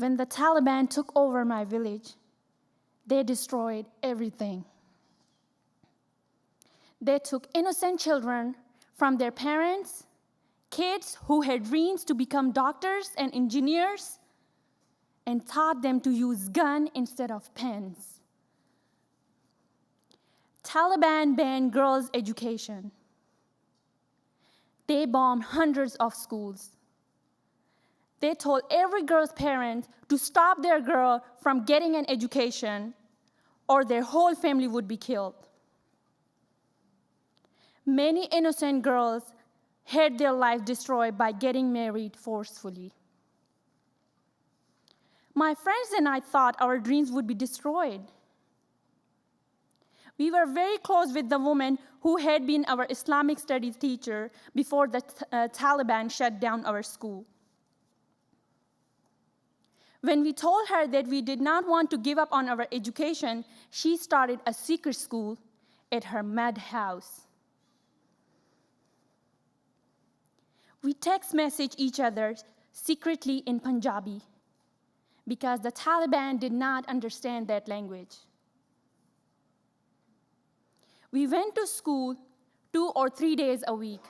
When the Taliban took over my village, they destroyed everything. They took innocent children from their parents, kids who had dreams to become doctors and engineers, and taught them to use guns instead of pens. Taliban banned girls' education. They bombed hundreds of schools. They told every girl's parent to stop their girl from getting an education or their whole family would be killed. Many innocent girls had their lives destroyed by getting married forcefully. My friends and I thought our dreams would be destroyed. We were very close with the woman who had been our Islamic studies teacher before the Taliban shut down our school. When we told her that we did not want to give up on our education, she started a secret school at her mud house. We text message each other secretly in Punjabi because the Taliban did not understand that language. We went to school 2 or 3 days a week.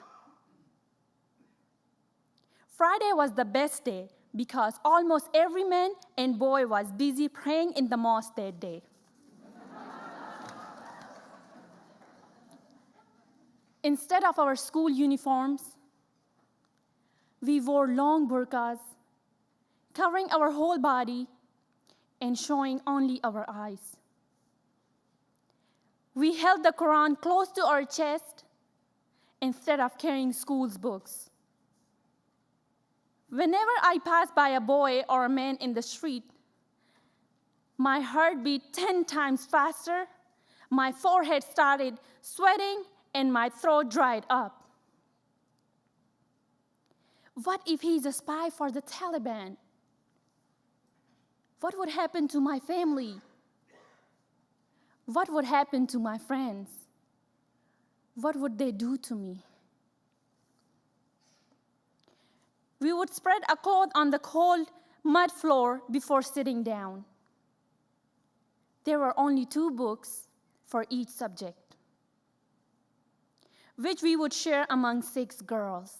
Friday was the best day because almost every man and boy was busy praying in the mosque that day. Instead of our school uniforms, we wore long burqas, covering our whole body and showing only our eyes. We held the Quran close to our chest instead of carrying school's books. Whenever I passed by a boy or a man in the street, my heart beat 10 times faster, my forehead started sweating, and my throat dried up. What if he's a spy for the Taliban? What would happen to my family? What would happen to my friends? What would they do to me? We would spread a cloth on the cold mud floor before sitting down. There were only 2 books for each subject, which we would share among 6 girls.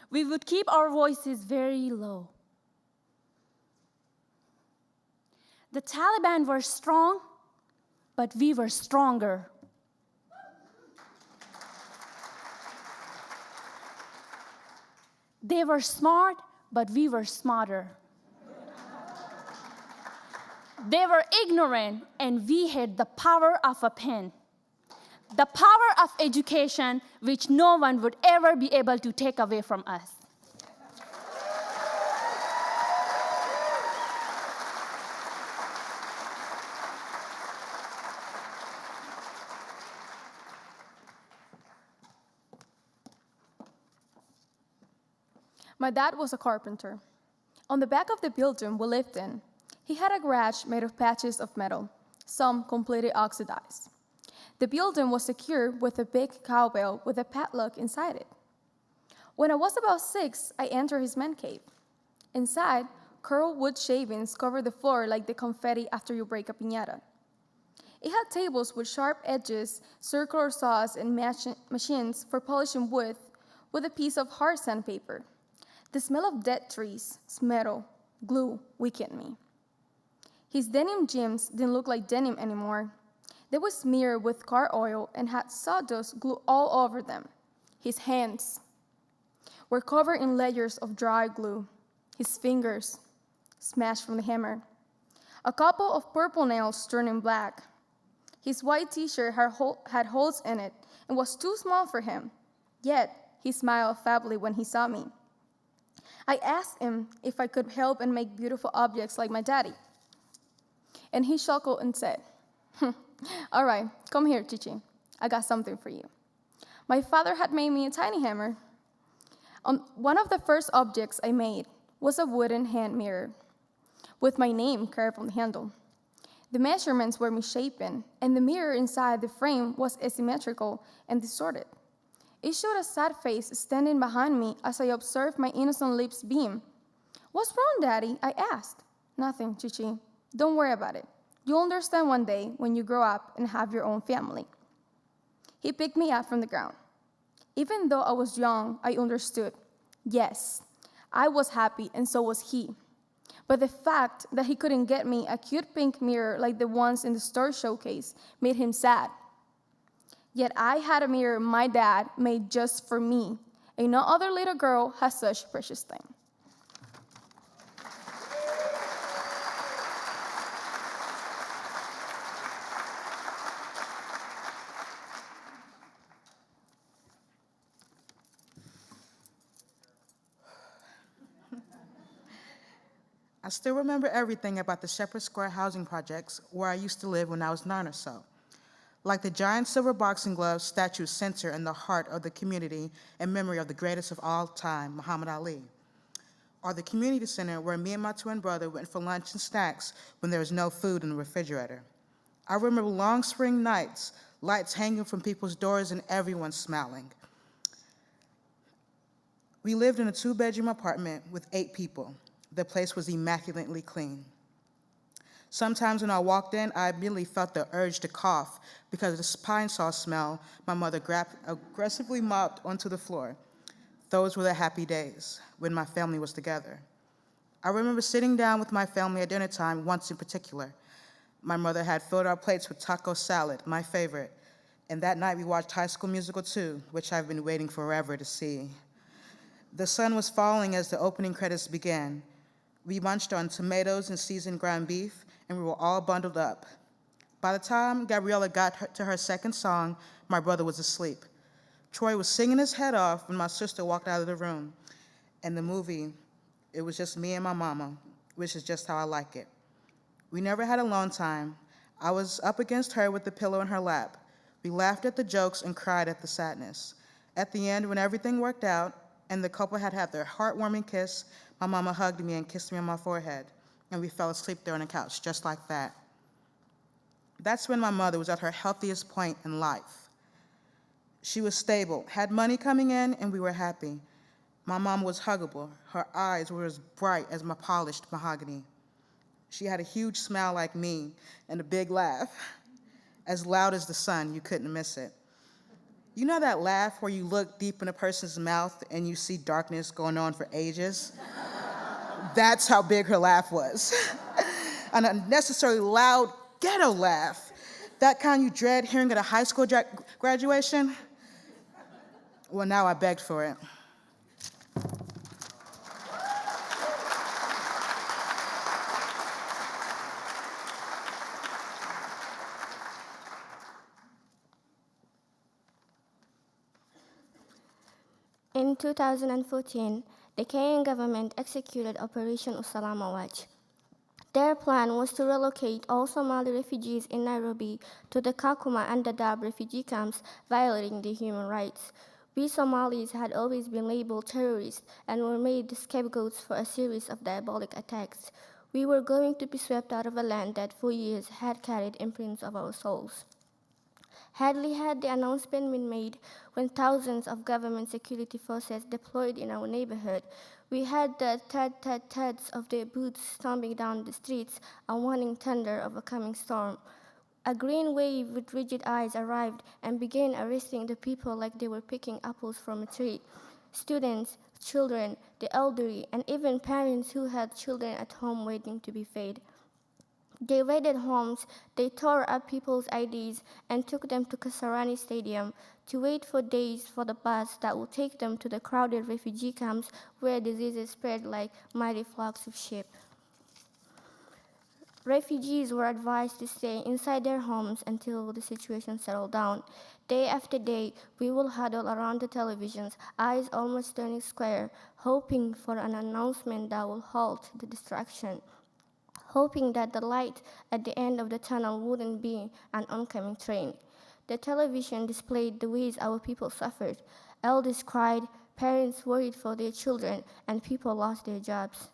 We would keep our voices very low. The Taliban were strong, but we were stronger. They were smart, but we were smarter. They were ignorant, and we had the power of a pen. The power of education, which no one would ever be able to take away from us. My dad was a carpenter. On the back of the building we lived in, he had a garage made of patches of metal, some completely oxidized. The building was secured with a big cowbell with a padlock inside it. When I was about 6, I entered his man cave. Inside, curled wood shavings covered the floor like the confetti after you break a piñata. It had tables with sharp edges, circular saws, and machines for polishing wood with a piece of hard sandpaper. The smell of dead trees, metal, glue weakened me. His denim jeans didn't look like denim anymore. They were smeared with car oil and had sawdust glue all over them. His hands were covered in layers of dry glue. His fingers smashed from the hammer. A couple of purple nails turning black. His white t-shirt had holes in it and was too small for him. Yet, he smiled affably when he saw me. I asked him if I could help and make beautiful objects like my daddy. And he chuckled and said, "All right, come here, Chichi. I got something for you." My father had made me a tiny hammer. One of the first objects I made was a wooden hand mirror with my name carved on the handle. The measurements were misshapen, and the mirror inside the frame was asymmetrical and distorted. It showed a sad face standing behind me as I observed my innocent lips beam. "What's wrong, Daddy?" I asked. "Nothing, Chichi. Don't worry about it. You'll understand one day when you grow up and have your own family." He picked me up from the ground. Even though I was young, I understood. Yes, I was happy, and so was he. But the fact that he couldn't get me a cute pink mirror like the ones in the store showcase made him sad. Yet I had a mirror my dad made just for me, and no other little girl has such a precious thing. I still remember everything about the Shepherd Square housing projects where I used to live when I was 9 or so. Like the giant silver boxing glove statue center in the heart of the community in memory of the greatest of all time, Muhammad Ali. Or the community center where me and my twin brother went for lunch and snacks when there was no food in the refrigerator. I remember long spring nights, lights hanging from people's doors and everyone smiling. We lived in a 2-bedroom apartment with 8 people. The place was immaculately clean. Sometimes when I walked in, I immediately felt the urge to cough because of the pine saw smell my mother aggressively mopped onto the floor. Those were the happy days when my family was together. I remember sitting down with my family at dinner time once in particular. My mother had filled our plates with taco salad, my favorite, and that night we watched High School Musical 2, which I've been waiting forever to see. The sun was falling as the opening credits began. We munched on tomatoes and seasoned ground beef, and we were all bundled up. By the time Gabriella got to her second song, my brother was asleep. Troy was singing his head off when my sister walked out of the room. In the movie, it was just me and my mama, which is just how I like it. We never had alone time. I was up against her with the pillow in her lap. We laughed at the jokes and cried at the sadness. At the end, when everything worked out and the couple had their heartwarming kiss, my mama hugged me and kissed me on my forehead, and we fell asleep there on the couch, just like that. That's when my mother was at her healthiest point in life. She was stable, had money coming in, and we were happy. My mom was huggable. Her eyes were as bright as my polished mahogany. She had a huge smile like me and a big laugh, as loud as the sun, you couldn't miss it. You know that laugh where you look deep in a person's mouth and you see darkness going on for ages? That's how big her laugh was. An unnecessarily loud ghetto laugh. That kind you dread hearing at a high school graduation? Well, now I begged for it. In 2014, the Kenyan government executed Operation Usalama Watch. Their plan was to relocate all Somali refugees in Nairobi to the Kakuma and Dadaab refugee camps, violating their human rights. We Somalis had always been labeled terrorists and were made the scapegoats for a series of diabolic attacks. We were going to be swept out of a land that for years had carried imprints of our souls. Hardly had the announcement been made when thousands of government security forces deployed in our neighborhood. We had the thuds of their boots stomping down the streets, a warning thunder of a coming storm. A green wave with rigid eyes arrived and began arresting the people like they were picking apples from a tree. Students, children, the elderly, and even parents who had children at home waiting to be fed. They raided homes, they tore up people's IDs and took them to Kasarani Stadium to wait for days for the bus that would take them to the crowded refugee camps where diseases spread like mighty flocks of sheep. Refugees were advised to stay inside their homes until the situation settled down. Day after day, we will huddle around the televisions, eyes almost turning square, hoping for an announcement that will halt the destruction, hoping that the light at the end of the tunnel wouldn't be an oncoming train. The television displayed the ways our people suffered. Elders cried, parents worried for their children, and people lost their jobs.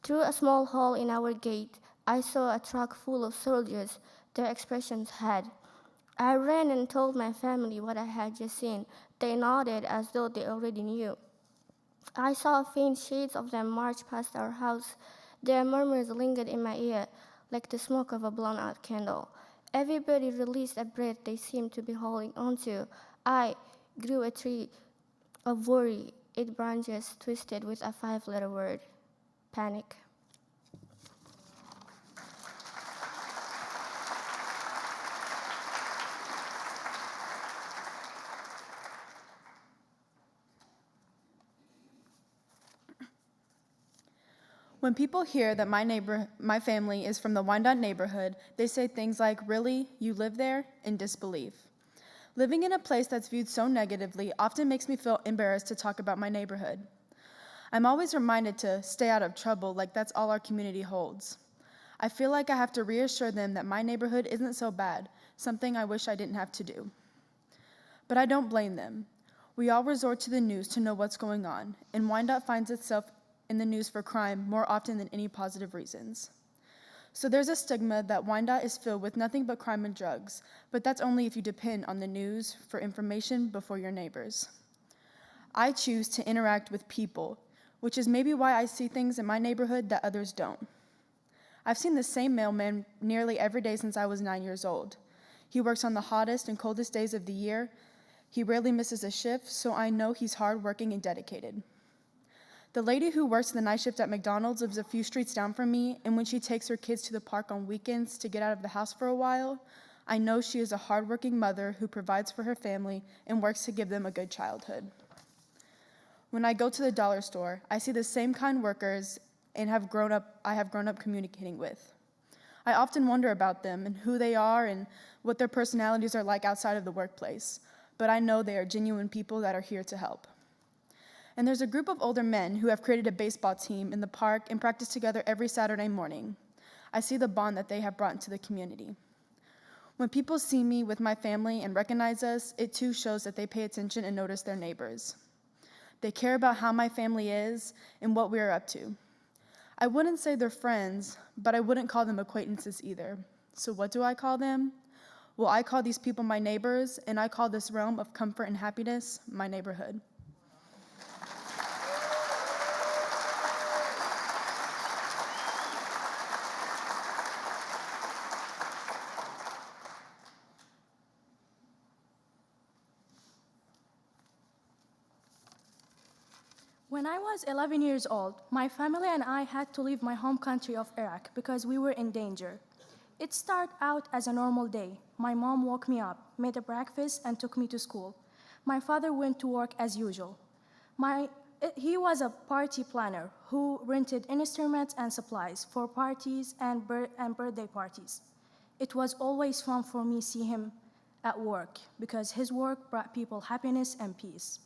Through a small hole in our gate, I saw a truck full of soldiers, their expressions had. I ran and told my family what I had just seen. They nodded as though they already knew. I saw faint shades of them march past our house. Their murmurs lingered in my ear like the smoke of a blown-out candle. Everybody released a breath they seemed to be holding onto. I grew a tree of worry, its branches twisted with a 5-letter word: panic. When people hear that my family is from the Wyandotte neighborhood, they say things like, "Really? You live there?" in disbelief. Living in a place that's viewed so negatively often makes me feel embarrassed to talk about my neighborhood. I'm always reminded to stay out of trouble, like that's all our community holds. I feel like I have to reassure them that my neighborhood isn't so bad, something I wish I didn't have to do. But I don't blame them. We all resort to the news to know what's going on, and Wyandotte finds itself in the news for crime more often than any positive reasons. So there's a stigma that Wyandotte is filled with nothing but crime and drugs, but that's only if you depend on the news for information before your neighbors. I choose to interact with people, which is maybe why I see things in my neighborhood that others don't. I've seen the same mailman nearly every day since I was 9 years old. He works on the hottest and coldest days of the year. He rarely misses a shift, so I know he's hardworking and dedicated. The lady who works the night shift at McDonald's lives a few streets down from me, and when she takes her kids to the park on weekends to get out of the house for a while, I know she is a hardworking mother who provides for her family and works to give them a good childhood. When I go to the dollar store, I see the same kind workers and I have grown up communicating with. I often wonder about them and who they are and what their personalities are like outside of the workplace, but I know they are genuine people that are here to help. And there's a group of older men who have created a baseball team in the park and practice together every Saturday morning. I see the bond that they have brought into the community. When people see me with my family and recognize us, it too shows that they pay attention and notice their neighbors. They care about how my family is and what we are up to. I wouldn't say they're friends, but I wouldn't call them acquaintances either. So what do I call them? Well, I call these people my neighbors, and I call this realm of comfort and happiness my neighborhood. When I was 11 years old, my family and I had to leave my home country of Iraq because we were in danger. It started out as a normal day. My mom woke me up, made a breakfast, and took me to school. My father went to work as usual. He was a party planner who rented instruments and supplies for parties and birthday parties. It was always fun for me to see him at work because his work brought people happiness and peace.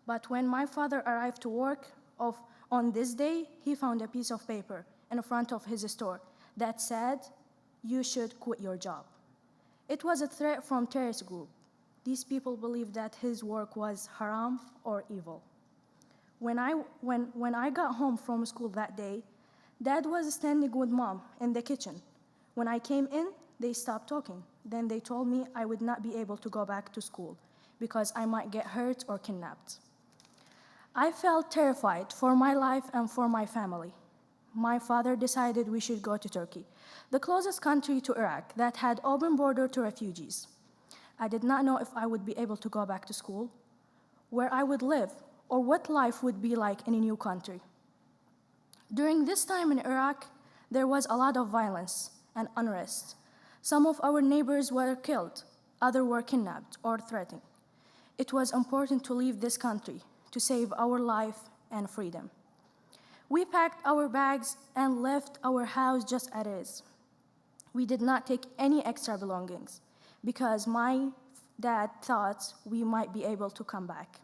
But when my father arrived to work on this day, he found a piece of paper in front of his store that said, "You should quit your job." It was a threat from terrorist group. These people believed that his work was haram or evil. When I got home from school that day, Dad was standing with Mom in the kitchen. When I came in, they stopped talking. Then they told me I would not be able to go back to school because I might get hurt or kidnapped. I felt terrified for my life and for my family. My father decided we should go to Turkey, the closest country to Iraq that had open border to refugees. I did not know if I would be able to go back to school, where I would live, or what life would be like in a new country. During this time in Iraq, there was a lot of violence and unrest. Some of our neighbors were killed, others were kidnapped or threatened. It was important to leave this country to save our life and freedom. We packed our bags and left our house just as it is. We did not take any extra belongings because my dad thought we might be able to come back.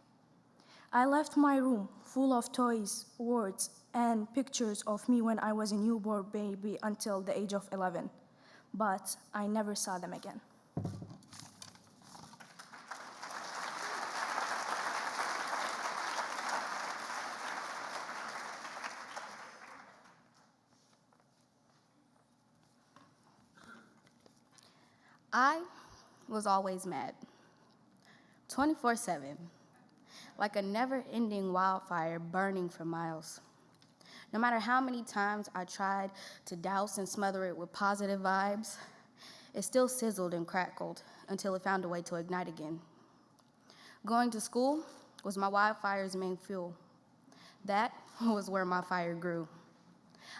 I left my room full of toys, words, and pictures of me when I was a newborn baby until the age of 11, but I never saw them again. I was always mad, 24/7. like a never-ending wildfire burning for miles. No matter how many times I tried to douse and smother it with positive vibes, it still sizzled and crackled until it found a way to ignite again. Going to school was my wildfire's main fuel. That was where my fire grew.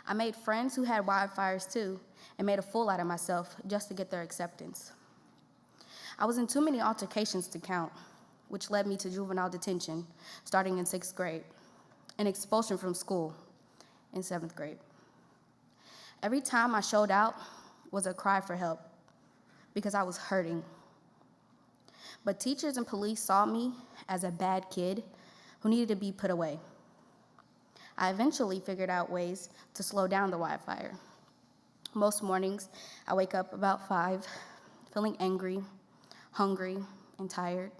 I made friends who had wildfires too, and made a fool out of myself just to get their acceptance. I was in too many altercations to count, which led me to juvenile detention, starting in 6th grade, and expulsion from school in 7th grade. Every time I showed out was a cry for help, because I was hurting. But teachers and police saw me as a bad kid who needed to be put away. I eventually figured out ways to slow down the wildfire. Most mornings, I wake up about 5, feeling angry, hungry, and tired.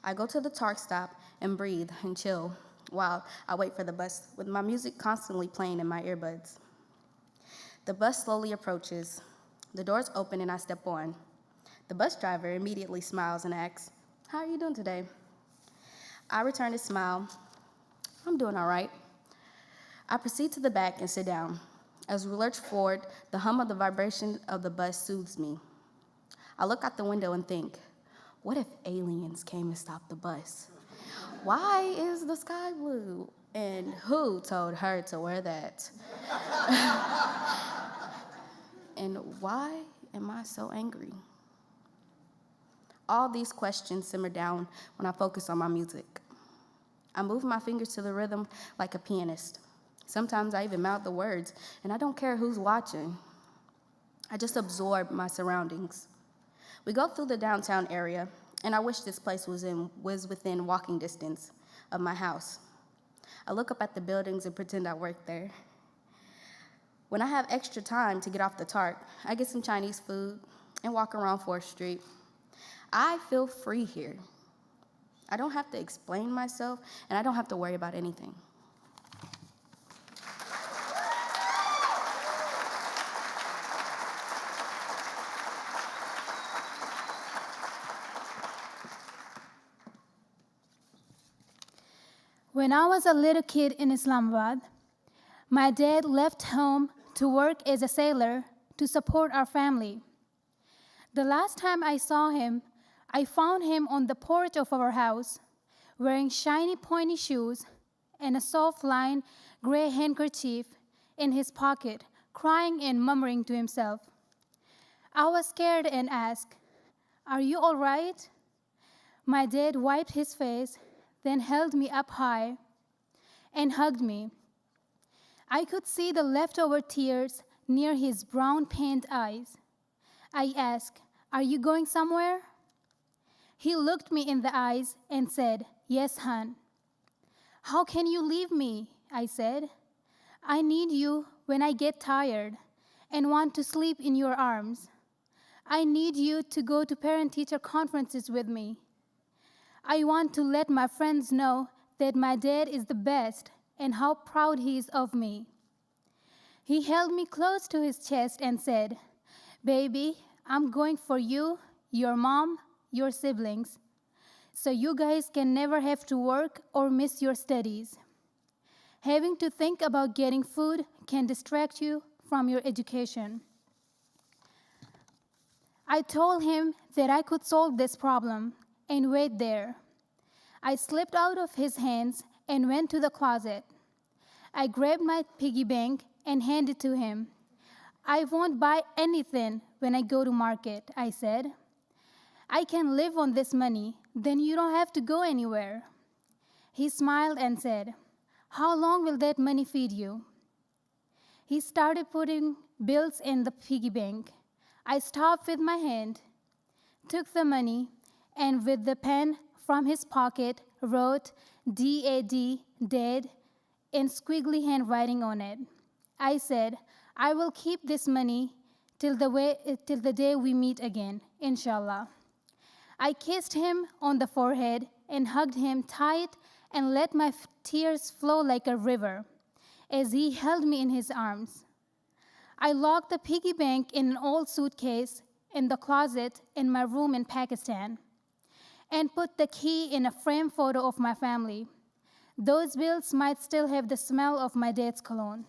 I go to the Tark stop and breathe and chill while I wait for the bus with my music constantly playing in my earbuds. The bus slowly approaches. The doors open and I step on. The bus driver immediately smiles and asks, "How are you doing today?" I return his smile. "I'm doing all right." I proceed to the back and sit down. As we lurch forward, the hum of the vibration of the bus soothes me. I look out the window and think, what if aliens came and stopped the bus? Why is the sky blue? And who told her to wear that? And why am I so angry? All these questions simmer down when I focus on my music. I move my fingers to the rhythm like a pianist. Sometimes I even mouth the words, and I don't care who's watching. I just absorb my surroundings. We go through the downtown area, and I wish this place was within walking distance of my house. I look up at the buildings and pretend I work there. When I have extra time to get off the Tark, I get some Chinese food and walk around 4th Street. I feel free here. I don't have to explain myself, and I don't have to worry about anything. When I was a little kid in Islamabad, my dad left home to work as a sailor to support our family. The last time I saw him, I found him on the porch of our house, wearing shiny pointy shoes and a soft lined gray handkerchief in his pocket, crying and murmuring to himself. I was scared and asked, "Are you all right?" My dad wiped his face, then held me up high and hugged me. I could see the leftover tears near his brown pained eyes. I asked, "Are you going somewhere?" He looked me in the eyes and said, "Yes, hon." "How can you leave me?" I said. "I need you when I get tired and want to sleep in your arms. I need you to go to parent-teacher conferences with me. I want to let my friends know that my dad is the best and how proud he is of me." He held me close to his chest and said, "Baby, I'm going for you, your mom, your siblings, so you guys can never have to work or miss your studies. Having to think about getting food can distract you from your education." I told him that I could solve this problem and wait there. I slipped out of his hands and went to the closet. I grabbed my piggy bank and handed it to him. "I won't buy anything when I go to market," I said. "I can live on this money, then you don't have to go anywhere." He smiled and said, "How long will that money feed you?" He started putting bills in the piggy bank. I stopped with my hand, took the money, and with the pen from his pocket, wrote DAD, Dad, in squiggly handwriting on it. I said, "I will keep this money till the day we meet again, inshallah." I kissed him on the forehead and hugged him tight and let my tears flow like a river as he held me in his arms. I locked the piggy bank in an old suitcase in the closet in my room in Pakistan. and put the key in a framed photo of my family. Those bills might still have the smell of my dad's cologne.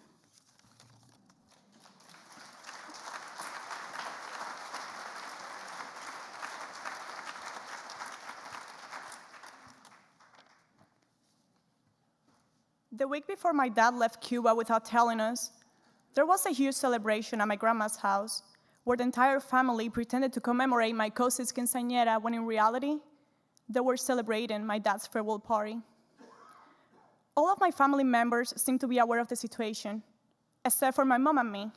The week before my dad left Cuba without telling us, there was a huge celebration at my grandma's house where the entire family pretended to commemorate my cousin's quinceañera when in reality, they were celebrating my dad's farewell party. All of my family members seemed to be aware of the situation, except for my mom and me.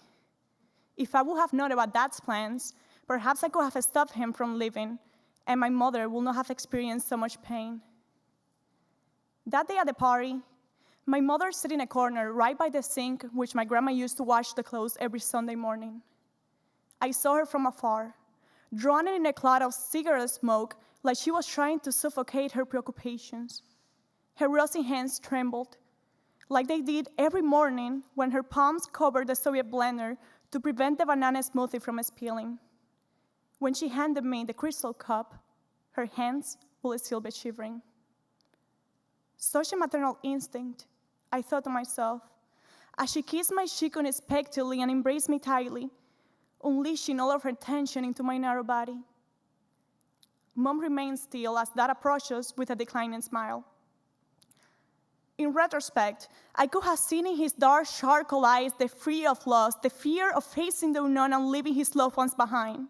If I would have known about dad's plans, perhaps I could have stopped him from leaving, and my mother would not have experienced so much pain. That day at the party, my mother sat in a corner right by the sink, which my grandma used to wash the clothes every Sunday morning. I saw her from afar, drowning in a cloud of cigarette smoke like she was trying to suffocate her preoccupations. Her rosy hands trembled, like they did every morning when her palms covered the Soviet blender to prevent the banana smoothie from spilling. When she handed me the crystal cup, her hands would still be shivering. Such a maternal instinct, I thought to myself, as she kissed my cheek unexpectedly and embraced me tightly, unleashing all of her tension into my narrow body. Mom remained still as Dad approached us with a declining smile. In retrospect, I could have seen in his dark charcoal eyes the fear of loss, the fear of facing the unknown and leaving his loved ones behind.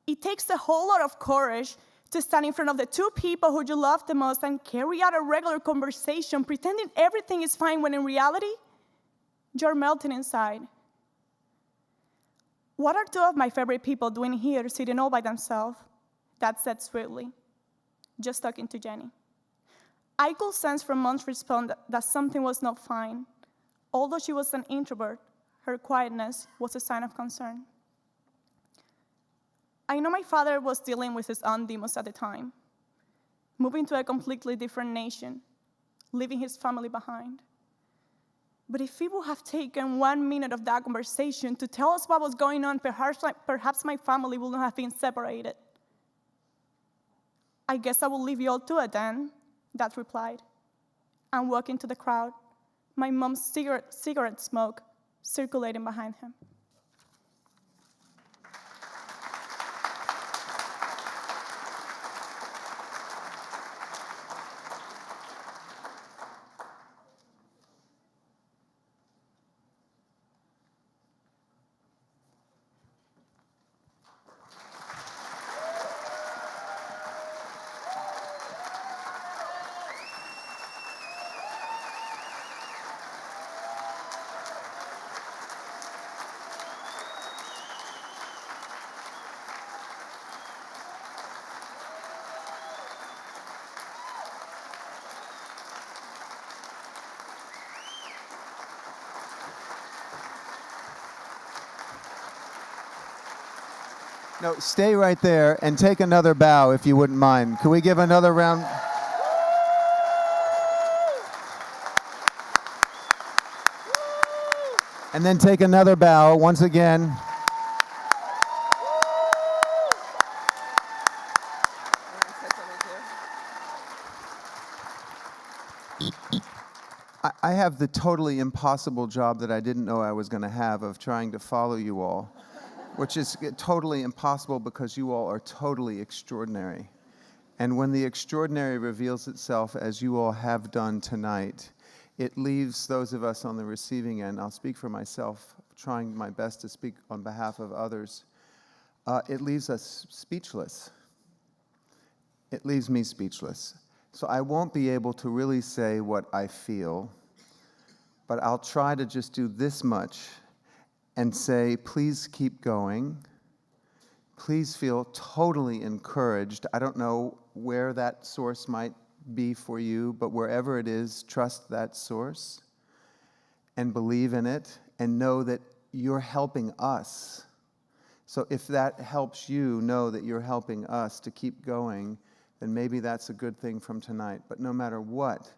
It takes a whole lot of courage to stand in front of the two people who you love the most and carry out a regular conversation, pretending everything is fine when in reality, you're melting inside. What are two of my favorite people doing here, sitting all by themselves? Dad said sweetly, just talking to Jenny. I could sense from Mom's response that something was not fine. Although she was an introvert, her quietness was a sign of concern. I know my father was dealing with his own demons at the time, moving to a completely different nation, leaving his family behind. But if he would have taken 1 minute of that conversation to tell us what was going on, perhaps my family would not have been separated. I guess I will leave you all to it then, Dad replied, and walked into the crowd, my mom's cigarette smoke circulating behind him. No, stay right there and take another bow if you wouldn't mind. Can we give another round? And then take another bow once again. I have the totally impossible job that I didn't know I was going to have of trying to follow you all, which is totally impossible because you all are totally extraordinary. And when the extraordinary reveals itself, as you all have done tonight, it leaves those of us on the receiving end, I'll speak for myself, trying my best to speak on behalf of others, it leaves us speechless. It leaves me speechless. So I won't be able to really say what I feel, but I'll try to just do this much and say, please keep going. Please feel totally encouraged. I don't know where that source might be for you, but wherever it is, trust that source and believe in it and know that you're helping us. So if that helps you know that you're helping us to keep going, then maybe that's a good thing from tonight. But no matter what,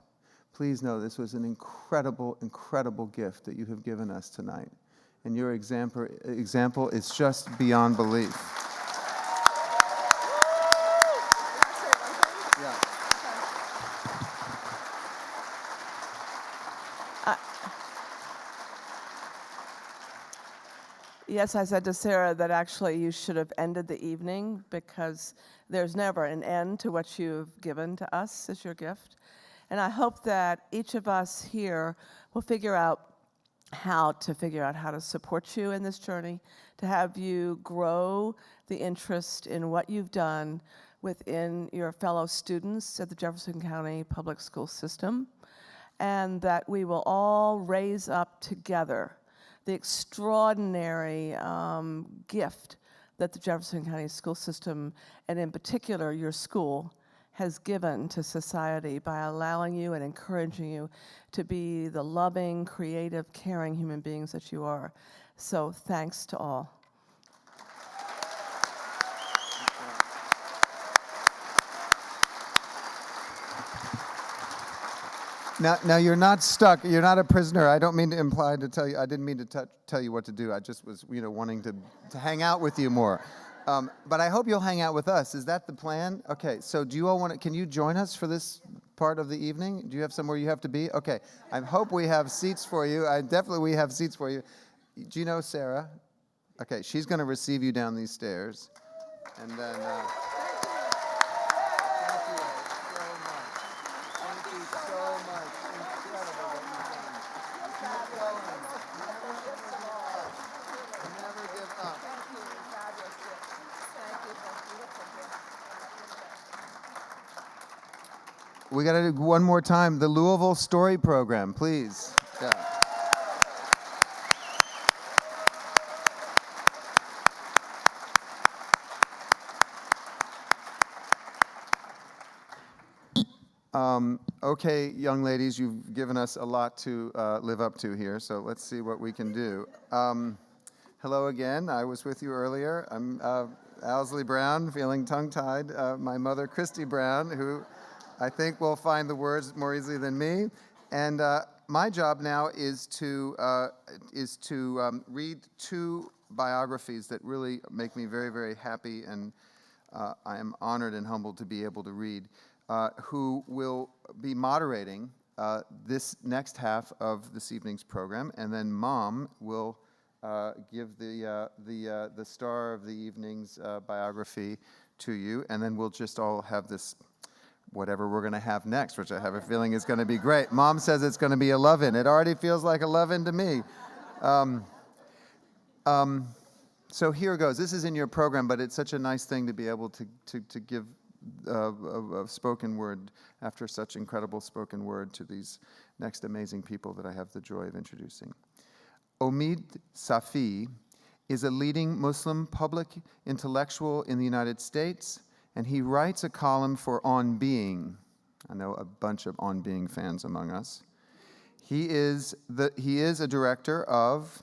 please know this was an incredible, incredible gift that you have given us tonight. And your example is just beyond belief. Yes, I said to Sarah that actually you should have ended the evening because there's never an end to what you've given to us as your gift. And I hope that each of us here will figure out how to support you in this journey, to have you grow the interest in what you've done within your fellow students at the Jefferson County Public School System, and that we will all raise up together the extraordinary gift that the Jefferson County School System, and in particular your school, has given to society by allowing you and encouraging you to be the loving, creative, caring human beings that you are. So thanks to all. Now you're not stuck. You're not a prisoner. I don't mean to imply to tell you. I didn't mean to tell you what to do. I just was, wanting to hang out with you more. But I hope you'll hang out with us. Is that the plan? Okay. So do you all want to? Can you join us for this part of the evening? Do you have somewhere you have to be? Okay. I hope we have seats for you. We have seats for you. Do you know Sarah? Okay. She's going to receive you down these stairs, and then. We got to do one more time. The Louisville Story Program, please. Yeah. Okay, young ladies, you've given us a lot to live up to here, so let's see what we can do. Hello again. I was with you earlier. I'm Owsley Brown, feeling tongue-tied. My mother, Christy Brown, who I think will find the words more easily than me. And my job now is to read two biographies that really make me very, very happy, and I am honored and humbled to be able to read, who will be moderating this next half of this evening's program, and then Mom will give the star of the evening's biography to you, and then we'll just all have this whatever we're going to have next, which I have a feeling is going to be great. Mom says it's going to be a love-in. It already feels like a love-in to me. So here goes. This is in your program, but it's such a nice thing to be able to give a spoken word after such incredible spoken word to these next amazing people that I have the joy of introducing. Omid Safi is a leading Muslim public intellectual in the United States, and he writes a column for On Being. I know a bunch of On Being fans among us. He is director of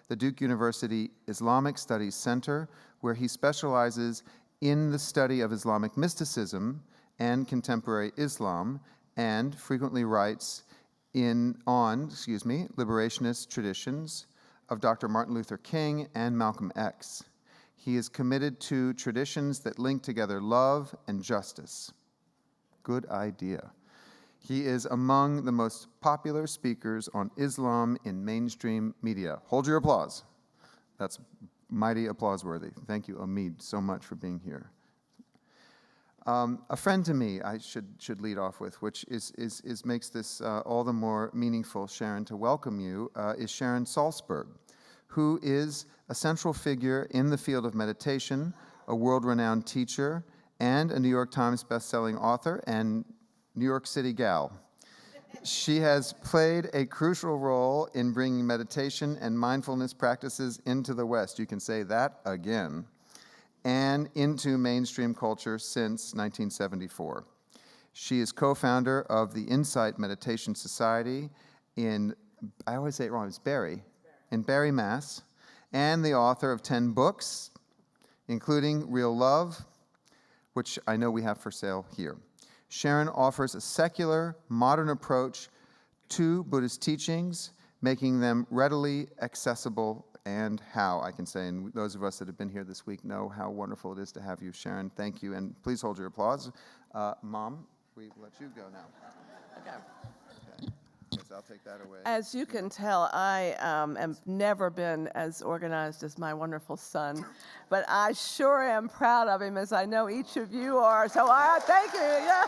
the Duke University Islamic Studies Center, where he specializes in the study of Islamic mysticism and contemporary Islam, and frequently writes on liberationist traditions of Dr. Martin Luther King and Malcolm X. He is committed to traditions that link together love and justice. Good idea. He is among the most popular speakers on Islam in mainstream media. Hold your applause. That's mighty applause-worthy. Thank you, Omid, so much for being here. A friend to me, I should lead off with, which makes this all the more meaningful, Sharon, to welcome you, is Sharon Salzberg, who is a central figure in the field of meditation, a world-renowned teacher, and a New York Times bestselling author and New York City gal. She has played a crucial role in bringing meditation and mindfulness practices into the West, you can say that again, and into mainstream culture since 1974. She is co-founder of the Insight Meditation Society in, I always say it wrong, it's Barry, in Barry, Mass., and the author of 10 books, including Real Love, which I know we have for sale here. Sharon offers a secular, modern approach to Buddhist teachings, making them readily accessible, and how, I can say, and those of us that have been here this week know how wonderful it is to have you, Sharon. Thank you, and please hold your applause. Mom, we let you go now. Okay. Yes, I'll take that away. As you can tell, I have never been as organized as my wonderful son, but I sure am proud of him, as I know each of you are. So I thank you. Yeah.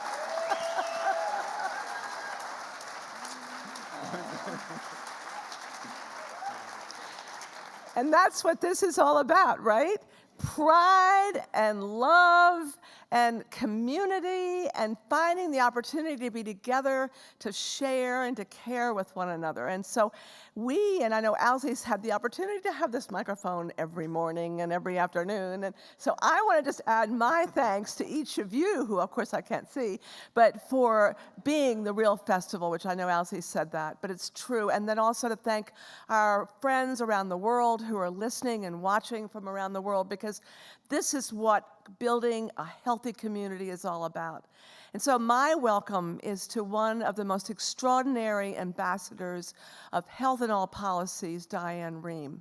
And that's what this is all about, right? Pride and love and community and finding the opportunity to be together, to share and to care with one another. And so we, and I know Alzie's had the opportunity to have this microphone every morning and every afternoon. And so I want to just add my thanks to each of you, who of course I can't see, but for being the real festival, which I know Alzie said that, but it's true. And then also to thank our friends around the world who are listening and watching from around the world, because this is what building a healthy community is all about. And so my welcome is to one of the most extraordinary ambassadors of health and all policies, Diane Rehm,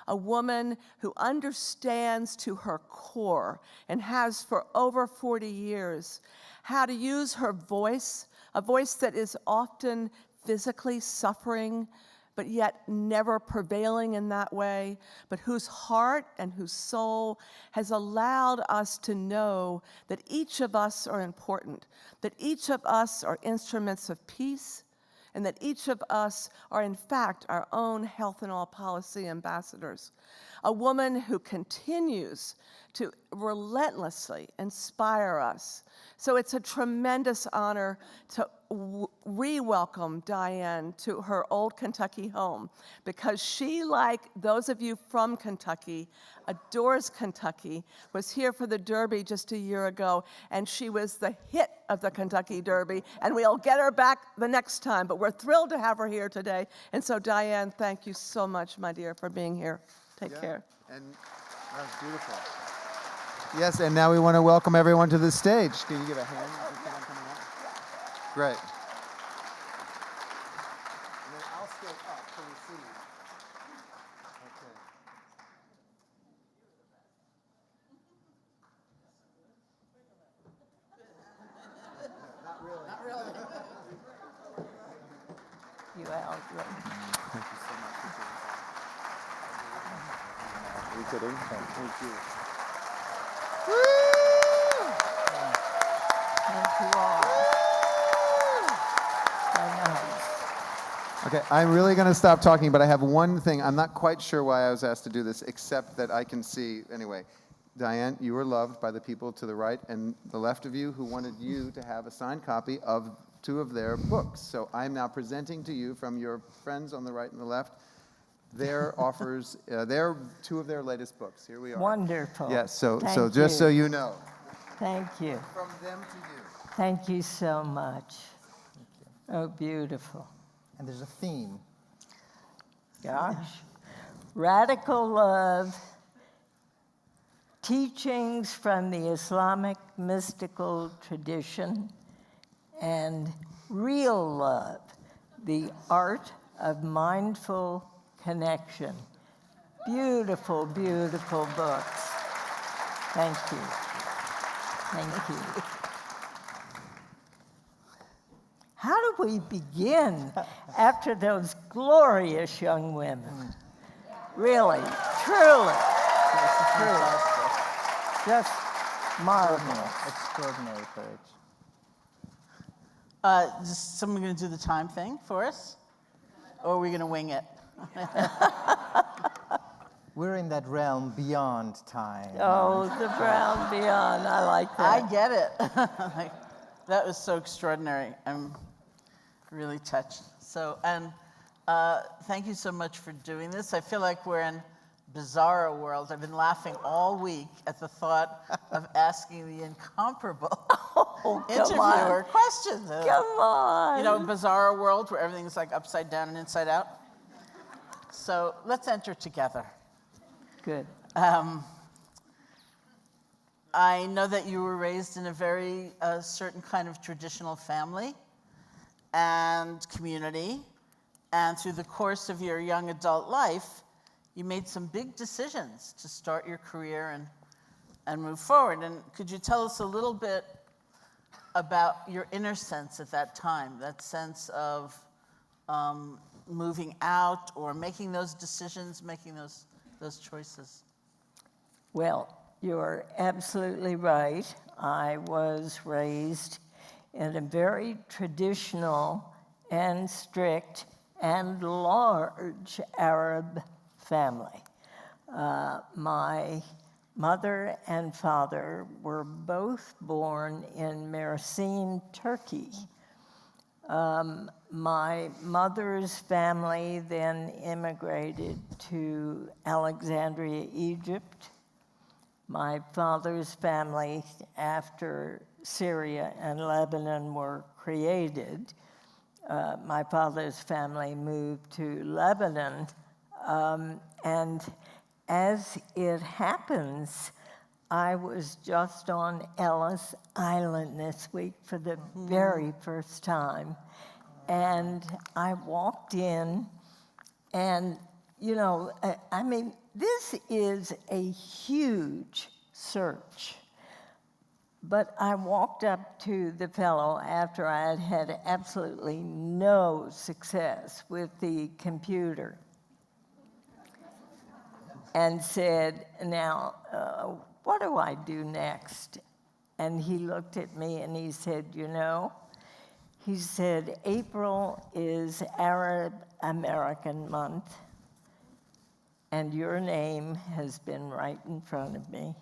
a woman who understands to her core and has for over 40 years how to use her voice, a voice that is often physically suffering, but yet never prevailing in that way, but whose heart and whose soul has allowed us to know that each of us are important, that each of us are instruments of peace, and that each of us are in fact our own health and all policy ambassadors. A woman who continues to relentlessly inspire us. So it's a tremendous honor to re-welcome Diane to her old Kentucky home, because she, like those of you from Kentucky, adores Kentucky, was here for the Derby just a year ago, and she was the hit of the Kentucky Derby, and we'll get her back the next time, but we're thrilled to have her here today. And so Diane, thank you so much, my dear, for being here. Take care. And that was beautiful. Yes, and now we want to welcome everyone to the stage. Can you give a hand? Great. And then I'll stay up so we see you. Okay. Not really. Not really. You out. Thank you so much for doing that. Are you kidding? Thank you. Thank you all. Okay, I'm really going to stop talking, but I have one thing. I'm not quite sure why I was asked to do this, except that I can see, anyway, Diane, you were loved by the people to the right and the left of you who wanted you to have a signed copy of 2 of their books. So I'm now presenting to you from your friends on the right and the left their offers, their 2 of their latest books. Here we are. Wonderful. Yes, so Thank just you. so you know. Thank you. From them to you. Thank you so much. Oh, beautiful. And there's a theme. Gosh. Radical love, teachings from the Islamic mystical tradition, and real love, the art of mindful connection. Beautiful, beautiful books. Thank you. Thank you. How do we begin after those glorious young women? Really, truly, truly, just marvelous. Extraordinary courage. Is someone going to do the time thing for us? Or are we going to wing it? We're in that realm beyond time. Oh, the brown beyond, I like that. I get it. That was so extraordinary. I'm really touched. So, and thank you so much for doing this. I feel like we're in bizarro world. I've been laughing all week at the thought of asking the incomparable interviewer questions. Come on. You know, bizarro world where everything's like upside down and inside out. So let's enter together. Good. I know that you were raised in a very certain kind of traditional family and community, and through the course of your young adult life, you made some big decisions to start your career and move forward. And could you tell us a little bit about your inner sense at that time, that sense of moving out or making those decisions, making those choices? Well, you're absolutely right. I was raised in a very traditional and strict and large Arab family. My mother and father were both born in Mersin, Turkey. My mother's family then immigrated to Alexandria, Egypt. My father's family, after Syria and Lebanon were created, my father's family moved to Lebanon. And as it happens, I was just on Ellis Island this week for the very first time. And I walked in, and, you know, I mean, this is a huge search. But I walked up to the fellow after I had had absolutely no success with the computer and said, now, what do I do next? And he looked at me and he said, you know, he said, April is Arab American month, and your name has been right in front of me.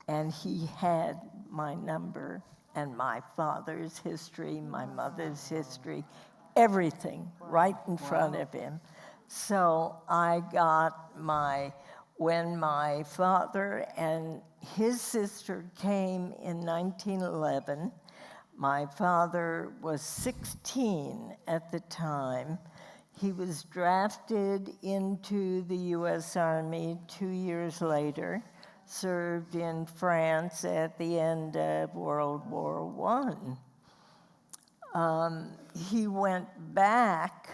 And he had my number and my father's history, my mother's history, everything right in front of him. So I got when my father and his sister came in 1911, my father was 16 at the time. He was drafted into the US Army 2 years later, served in France at the end of World War I. He went back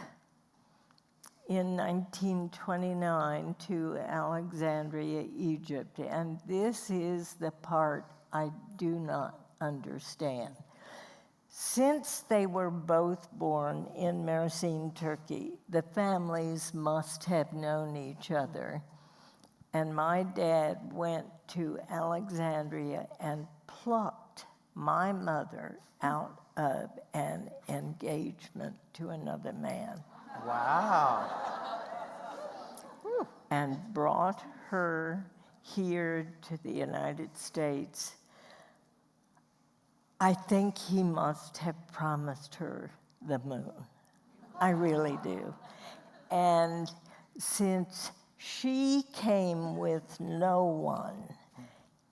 in 1929 to Alexandria, Egypt, and this is the part I do not understand. Since they were both born in Mersin, Turkey, the families must have known each other. And my dad went to Alexandria and plucked my mother out of an engagement to another man. Wow. And brought her here to the United States. I think he must have promised her the moon. I really do. And since she came with no one,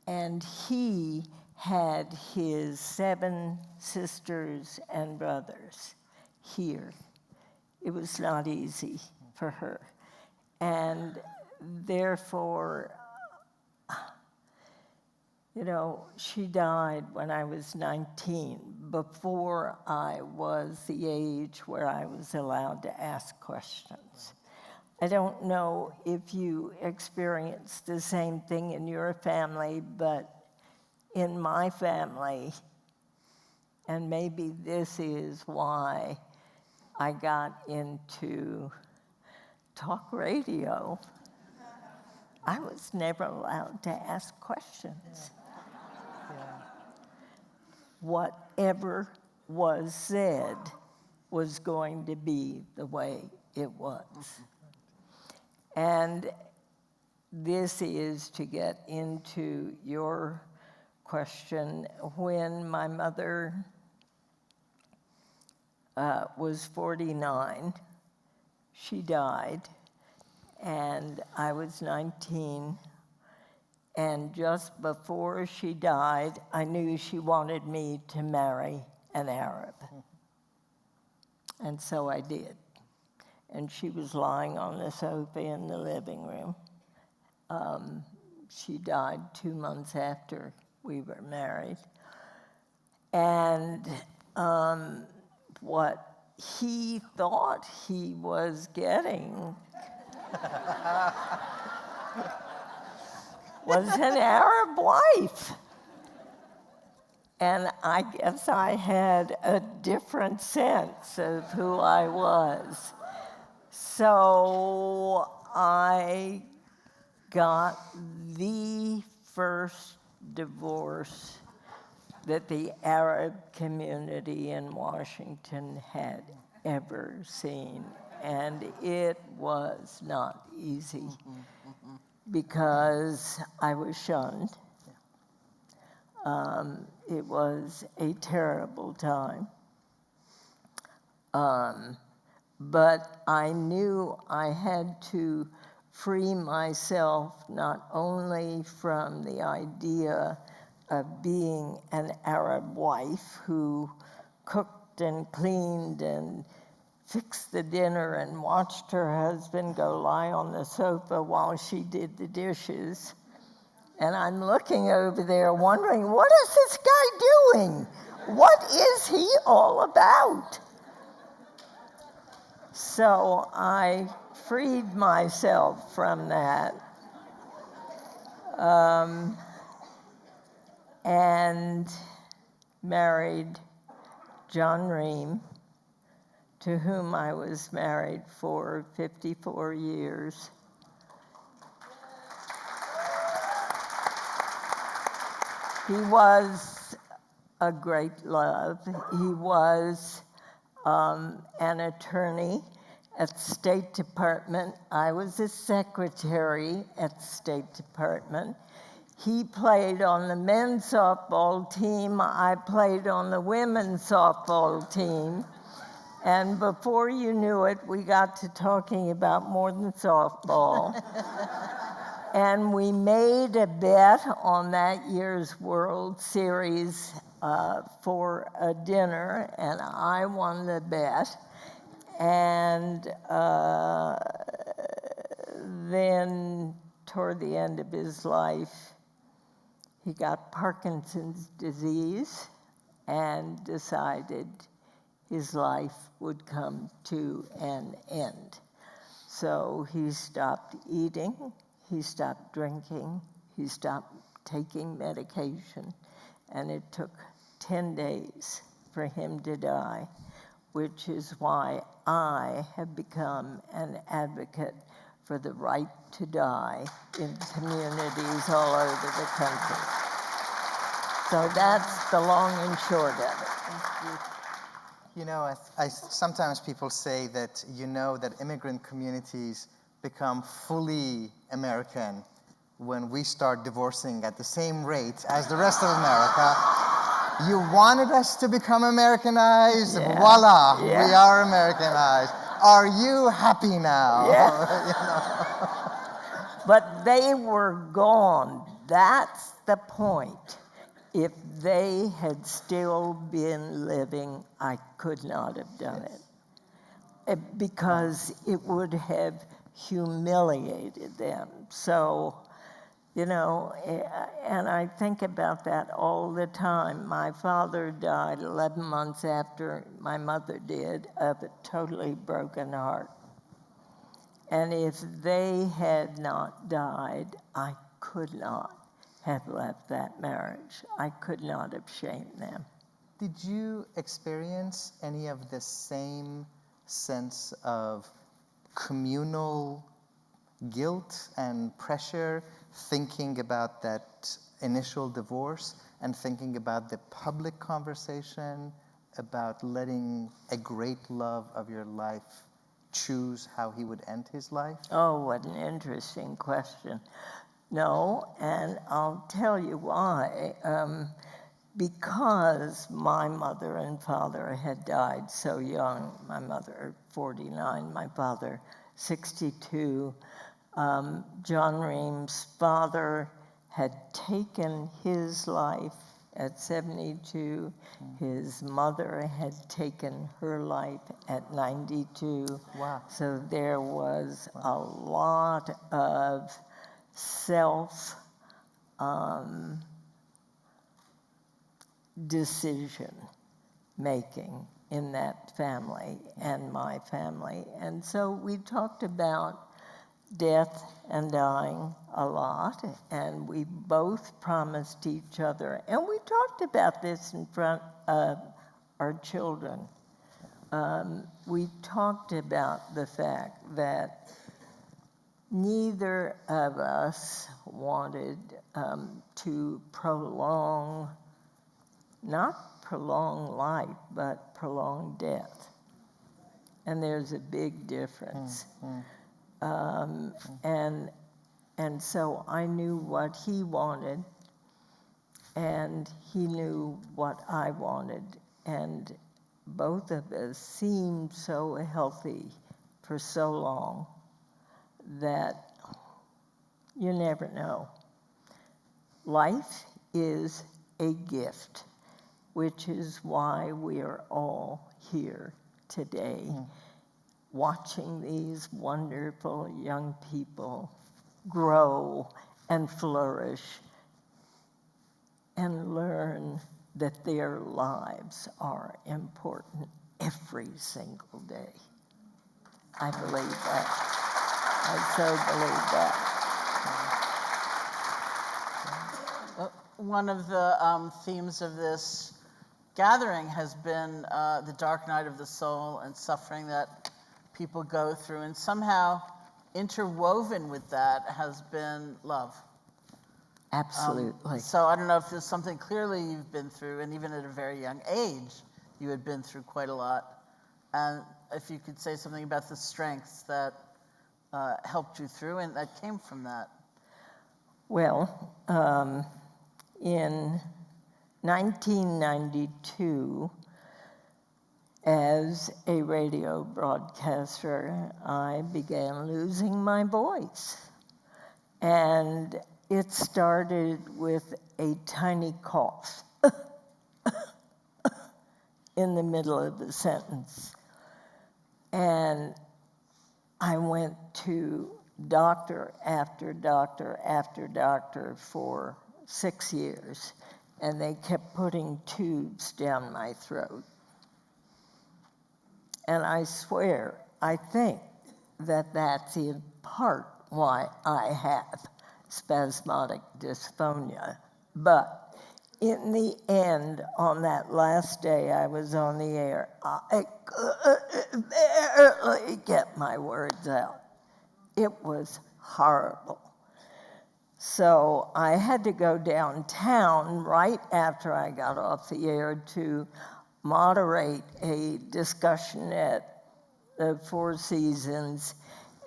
and he had his 7 sisters and brothers here, it was not easy for her. And therefore, you know, she died when I was 19, before I was the age where I was allowed to ask questions. I don't know if you experienced the same thing in your family, but in my family, and maybe this is why I got into talk radio, I was never allowed to ask questions. Whatever was said was going to be the way it was. And this is to get into your question. When my mother was 49, she died, and I was 19. And just before she died, I knew she wanted me to marry an Arab. And so I did. And she was lying on the sofa in the living room. She died 2 months after we were married. And what he thought he was getting was an Arab wife. And I guess I had a different sense of who I was. So I got the first divorce that the Arab community in Washington had ever seen. And it was not easy because I was shunned. It was a terrible time. But I knew I had to free myself not only from the idea of being an Arab wife who cooked and cleaned and fixed the dinner and watched her husband go lie on the sofa while she did the dishes. And I'm looking over there wondering, what is this guy doing? What is he all about? So I freed myself from that. And married John Rehm, to whom I was married for 54 years. He was a great love. He was an attorney at State Department. I was a secretary at State Department. He played on the men's softball team. I played on the women's softball team. And before you knew it, we got to talking about more than softball. And we made a bet on that year's World Series for a dinner, and I won the bet. And then toward the end of his life, he got Parkinson's disease and decided his life would come to an end. So he stopped eating, he stopped drinking, he stopped taking medication, and it took 10 days for him to die, which is why I have become an advocate for the right to die in communities all over the country. So that's the long and short of it. You know, sometimes people say that that immigrant communities become fully American when we start divorcing at the same rate as the rest of America. You wanted us to become Americanized, voila, we are Americanized. Are you happy now? But they were gone. That's the point. If they had still been living, I could not have done it. Because it would have humiliated them. So, and I think about that all the time. My father died 11 months after my mother did of a totally broken heart. And if they had not died, I could not have left that marriage. I could not have shamed them. Did you experience any of the same sense of communal guilt and pressure thinking about that initial divorce and thinking about the public conversation about letting a great love of your life choose how he would end his life? Oh, what an interesting question. No, and I'll tell you why. Because my mother and father had died so young, my mother 49, my father 62, John Rehm's father had taken his life at 72. His mother had taken her life at 92. Wow. So there was a lot of self decision making in that family and my family. And so we talked about death and dying a lot, and we both promised each other, and we talked about this in front of our children. We talked about the fact that neither of us wanted to prolong, not prolong life, but prolong death. And there's a big difference. And so I knew what he wanted, and he knew what I wanted. And both of us seemed so healthy for so long that you never know. Life is a gift, which is why we are all here today, watching these wonderful young people grow and flourish and learn that their lives are important every single day. I believe that. I so believe that. One of the themes of this gathering has been the dark night of the soul and suffering that people go through, and somehow interwoven with that has been love. Absolutely. So I don't know if there's something clearly you've been through, and even at a very young age, you had been through quite a lot. And if you could say something about the strengths that helped you through and that came from that. Well, in 1992, as a radio broadcaster, I began losing my voice. And it started with a tiny cough in the middle of the sentence. And I went to doctor after doctor after doctor for 6 years, and they kept putting tubes down my throat. And I swear, I think that that's in part why I have spasmodic dysphonia. But in the end, on that last day I was on the air, I could barely get my words out. It was horrible. So I had to go downtown right after I got off the air to moderate a discussion at the Four Seasons.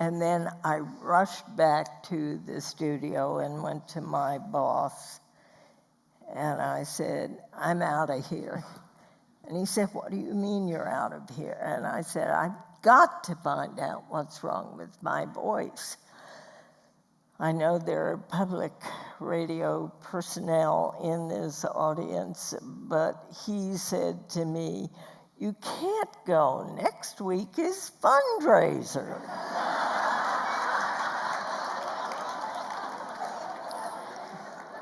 And then I rushed back to the studio and went to my boss. And I said, I'm out of here. And he said, what do you mean you're out of here? And I said, I've got to find out what's wrong with my voice. I know there are public radio personnel in this audience, but he said to me, you can't go. Next week is fundraiser.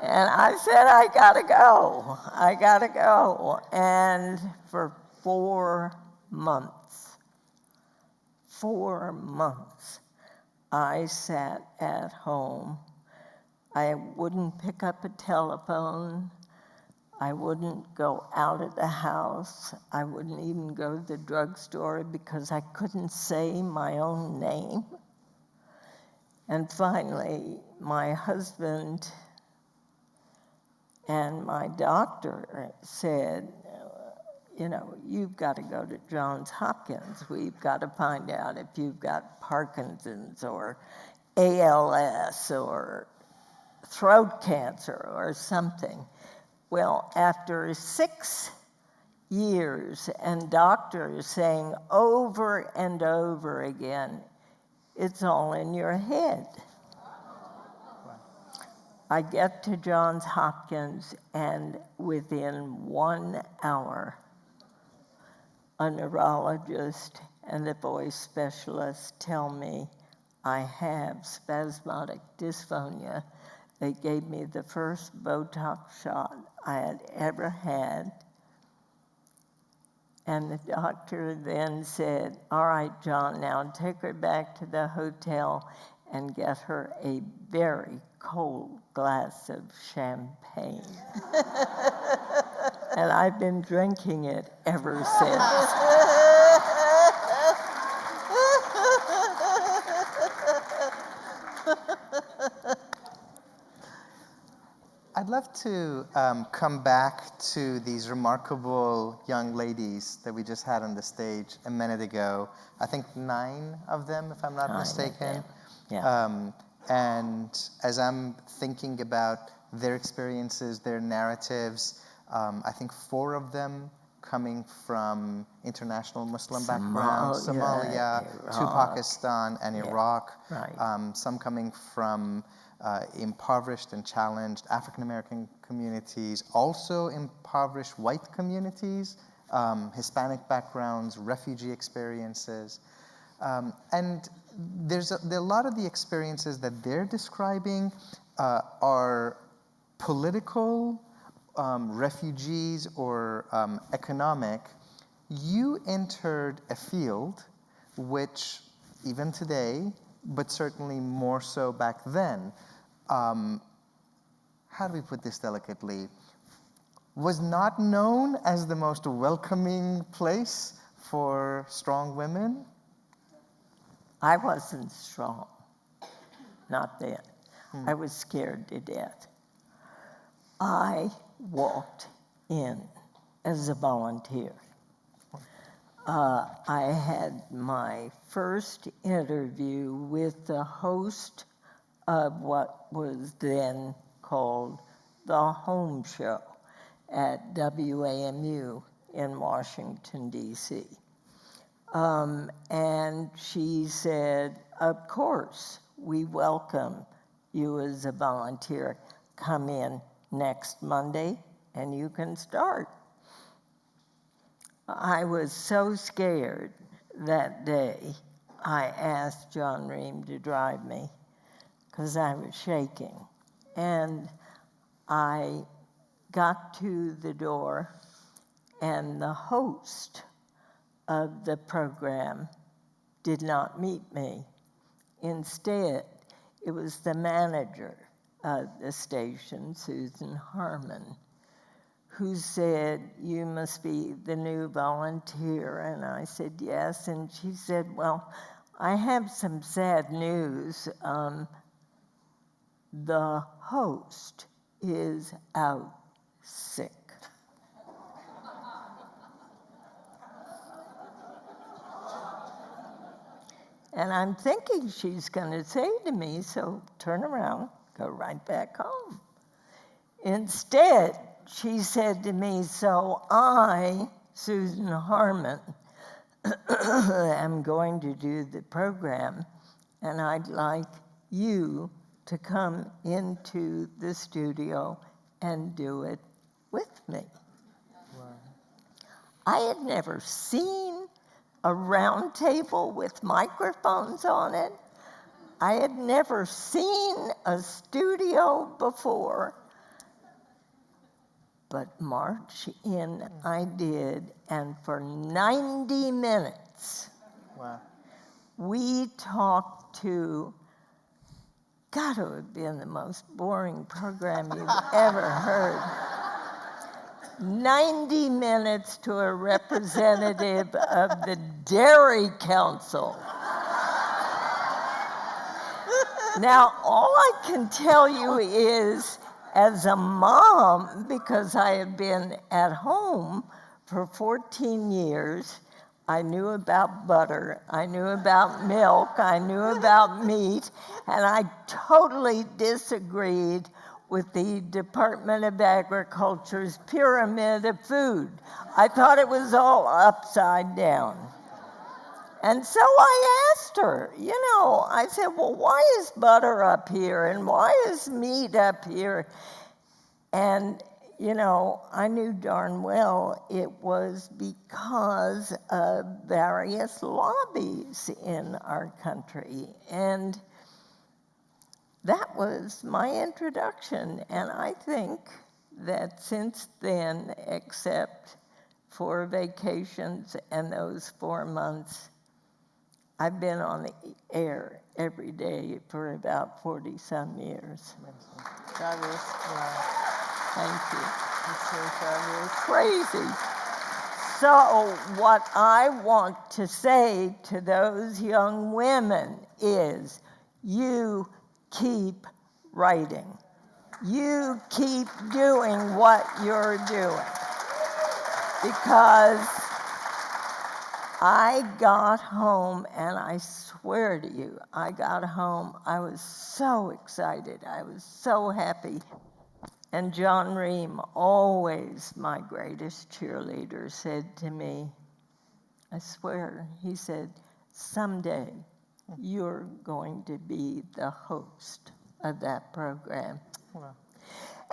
And I said, I gotta go. I gotta go. And for 4 months, I sat at home. I wouldn't pick up a telephone. I wouldn't go out of the house. I wouldn't even go to the drugstore because I couldn't say my own name. And finally, my husband and my doctor said, you know, you've got to go to Johns Hopkins. We've got to find out if you've got Parkinson's or ALS or throat cancer or something. Well, after 6 years and doctors saying over and over again, it's all in your head. I get to Johns Hopkins, and within 1 hour, a neurologist and a voice specialist tell me I have spasmodic dysphonia. They gave me the first Botox shot I had ever had. And the doctor then said, all right, John, now take her back to the hotel and get her a very cold glass of champagne. And I've been drinking it ever since. I'd love to come back to these remarkable young ladies that we just had on the stage a minute ago. I think 9 of them, if I'm not mistaken. Yeah. And as I'm thinking about their experiences, their narratives, I think 4 of them coming from international Muslim backgrounds, Somalia, to Pakistan and Iraq, Right. some coming from impoverished and challenged African American communities, also impoverished white communities, Hispanic backgrounds, refugee experiences. And there are a lot of the experiences that they're describing are political, refugees, or economic. You entered a field which, even today, but certainly more so back then, how do we put this delicately, was not known as the most welcoming place for strong women? I wasn't strong, not then. I was scared to death. I walked in as a volunteer. I had my first interview with the host of what was then called the Home Show at WAMU in Washington, D.C. And she said, of course, we welcome you as a volunteer. Come in next Monday and you can start. I was so scared that day, I asked John Rehm to drive me because I was shaking. And I got to the door, and the host of the program did not meet me. Instead, it was the manager of the station, Susan Harmon, who said, you must be the new volunteer. And I said, yes. And she said, well, I have some sad news. The host is out sick. And I'm thinking she's going to say to me, so turn around, go right back home. Instead, she said to me, so I, Susan Harmon, am going to do the program, and I'd like you to come into the studio and do it with me. Wow. I had never seen a round table with microphones on it. I had never seen a studio before. But march in I did, and for 90 minutes, wow, we talked to, God, it would have been the most boring program you've ever heard. 90 minutes to a representative of the Dairy Council. Now, all I can tell you is, as a mom, because I had been at home for 14 years, I knew about butter, I knew about milk, I knew about meat, and I totally disagreed with the Department of Agriculture's pyramid of food. I thought it was all upside down. And so I asked her, I said, well, why is butter up here and why is meat up here? And, I knew darn well it was because of various lobbies in our country. And that was my introduction. And I think that since then, except for vacations and those 4 months, I've been on the air every day for about 40-some years. Fabulous. Thank you. That's so fabulous. Crazy. So what I want to say to those young women is, you keep writing. You keep doing what you're doing. Because I got home, and I swear to you, I got home, I was so excited. I was so happy. And John Rehm, always my greatest cheerleader, said to me, I swear, he said, someday you're going to be the host of that program. Wow.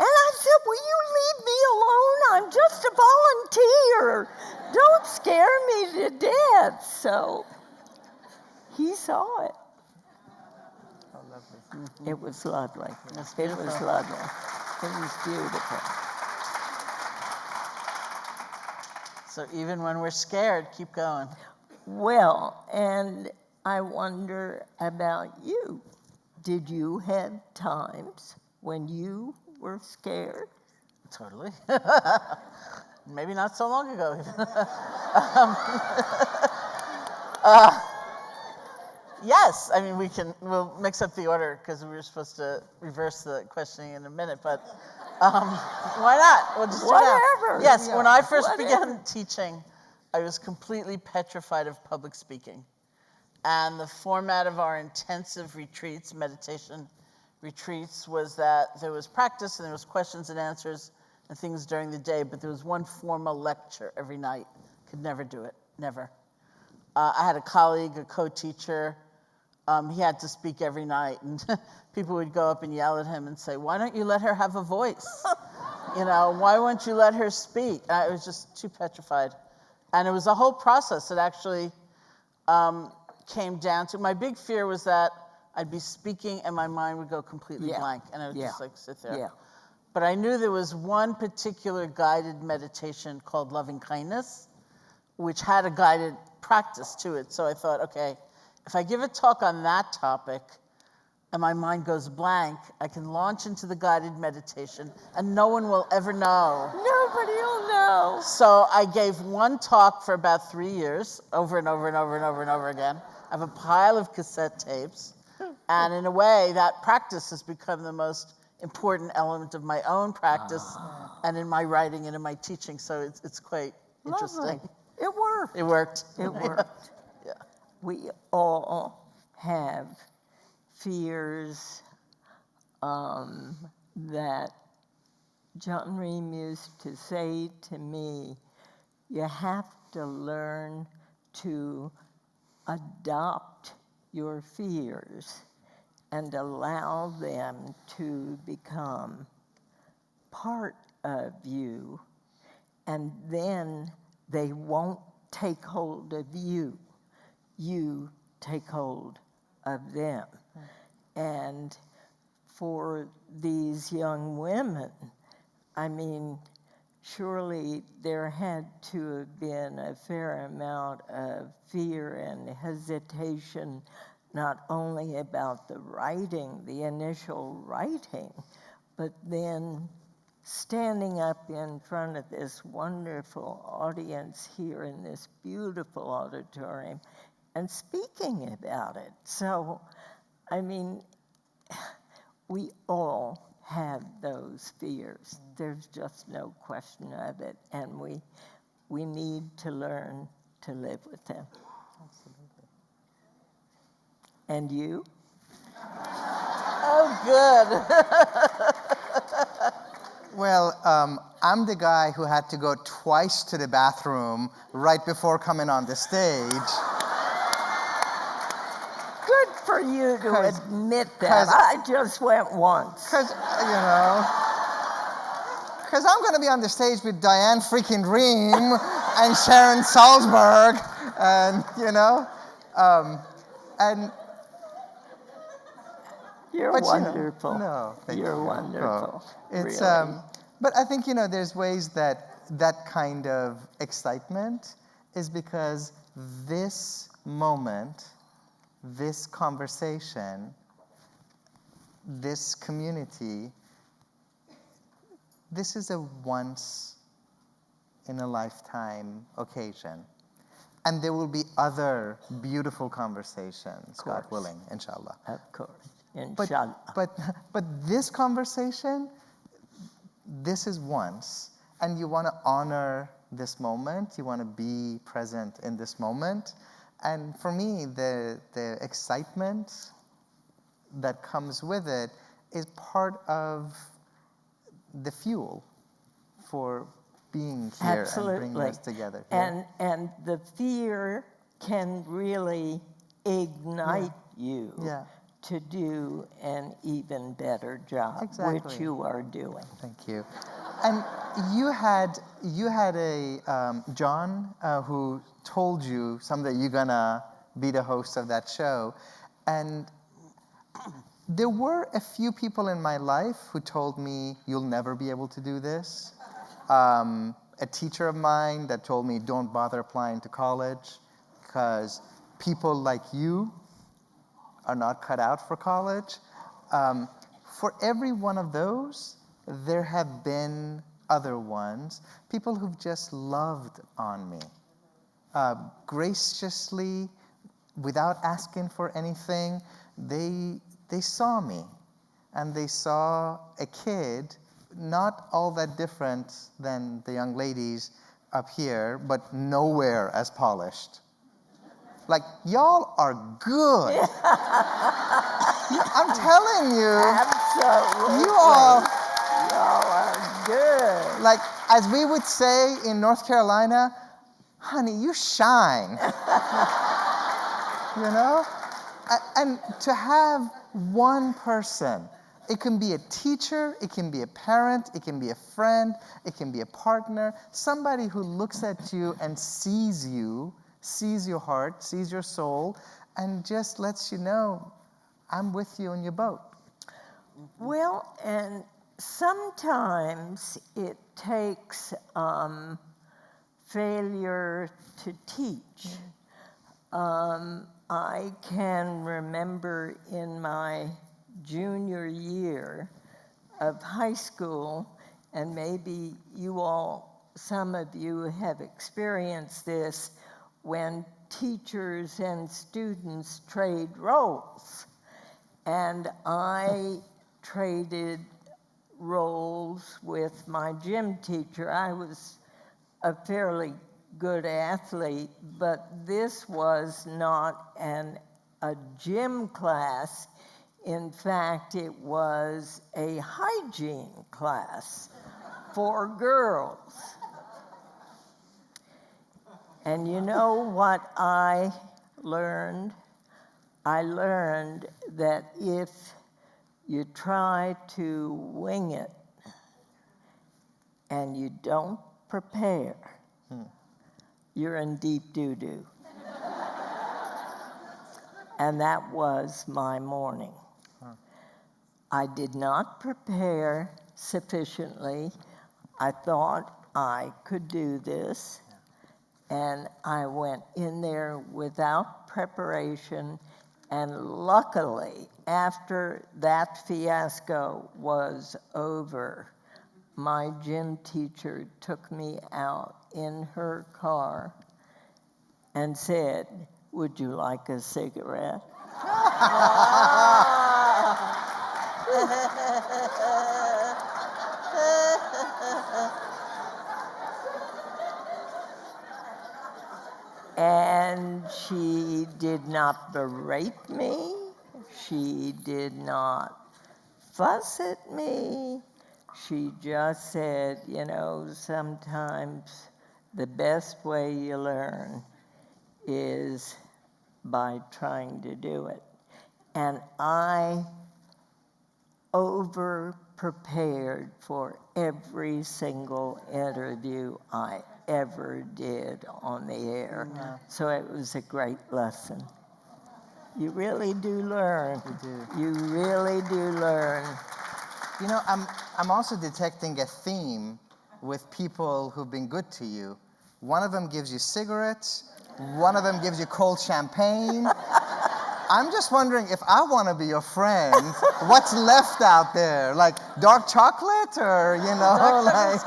And I said, will you leave me alone? I'm just a volunteer. Don't scare me to death. So he saw it. How lovely. It was lovely. That's It was beautiful. lovely. It was beautiful. So even when we're scared, keep going. Well, and I wonder about you. Did you have times when you were scared? Totally. Maybe not so long ago. Yes, I mean, we'll mix up the order because we were supposed to reverse the questioning in a minute, but why not? We'll just do it Whatever. now. Yes, Yeah, when I first whatever. began teaching, I was completely petrified of public speaking. And the format of our intensive retreats, meditation retreats, was that there was practice and there was questions and answers and things during the day, but there was one formal lecture every night. Could never do it, never. I had a colleague, a co-teacher. He had to speak every night, and people would go up and yell at him and say, why don't you let her have a voice? You know, why won't you let her speak? I was just too petrified. And it was a whole process that actually came down to, my big fear was that I'd be speaking and my mind would go completely blank, and I would just like sit there. Yeah. But I knew there was one particular guided meditation called Loving Kindness, which had a guided practice to it. So I thought, okay, if I give a talk on that topic and my mind goes blank, I can launch into the guided meditation and no one will ever know. Nobody will know. So I gave one talk for about 3 years, over and over and over and over and over again. I have a pile of cassette tapes. And in a way, that practice has become the most important element of my own practice and in my writing and in my teaching. So it's quite interesting. Lovely. It worked. It worked. It worked. Yeah. We all have fears that John Rehm used to say to me, you have to learn to adopt your fears and allow them to become part of you, and then they won't take hold of you. You take hold of them. And for these young women, I mean, surely there had to have been a fair amount of fear and hesitation, not only about the writing, the initial writing, but then standing up in front of this wonderful audience here in this beautiful auditorium and speaking about it. So, I mean, we all have those fears. There's just no question of it, and we need to learn to live with them. Absolutely. And you? Oh, good. Well, I'm the guy who had to go twice to the bathroom right before coming on the stage. Good for you to admit that. 'cause- I just went once. Because, because I'm going to be on the stage with Diane freaking Rehm and Sharon Salzberg, and, and You're but, wonderful. No, thank You're you. wonderful. No. It's, really. but I think, there's ways that kind of excitement is because this moment this conversation, this community, this is a once in a lifetime occasion. And there will be other beautiful conversations, God willing, inshallah. Of course, inshallah. But this conversation, this is once, and you want to honor this moment. You want to be present in this moment. And for me, the excitement that comes with it is part of the fuel for being here Absolutely. and bringing us together. Yeah. And the fear can really ignite you to do an even better job, Exactly. which you are doing. Thank you. And you had a John who told you someday you're gonna be the host of that show, and there were a few people in my life who told me you'll never be able to do this. A teacher of mine that told me don't bother applying to college because people like you are not cut out for college. For every one of those, there have been other ones, people who've just loved on me, graciously, without asking for anything. They saw me, and they saw a kid not all that different than the young ladies up here, but nowhere as polished. Like, y'all are good. I'm telling you. Absolutely. You all are good. Like, as we would say in North Carolina, honey, you shine. You know? And to have one person, it can be a teacher, it can be a parent, it can be a friend, it can be a partner, somebody who looks at you and sees you, sees your heart, sees your soul, and just lets you know, I'm with you in your boat. Well, and sometimes it takes failure to teach. I can remember in my junior year of high school, and maybe you all, some of you have experienced this, when teachers and students trade roles. And I traded roles with my gym teacher. I was a fairly good athlete, but this was not a gym class. In fact, it was a hygiene class for girls. And you know what I learned? I learned that if you try to wing it and you don't prepare, you're in deep doo-doo. And that was my morning. I did not prepare sufficiently. I thought I could do this, and I went in there without preparation, and luckily, after that fiasco was over, my gym teacher took me out in her car and said, "Would you like a cigarette?" And she did not berate me. She did not fuss at me. She just said, you know, sometimes the best way you learn is by trying to do it. And I over-prepared for every single interview I ever did on the air. Yeah. So it was a great lesson. You really do learn. You do. You really do learn. You know, I'm also detecting a theme with people who've been good to you. One of them gives you cigarettes, one of them gives you cold champagne, I'm just wondering if I want to be your friend, what's left out there? Like dark chocolate or, like...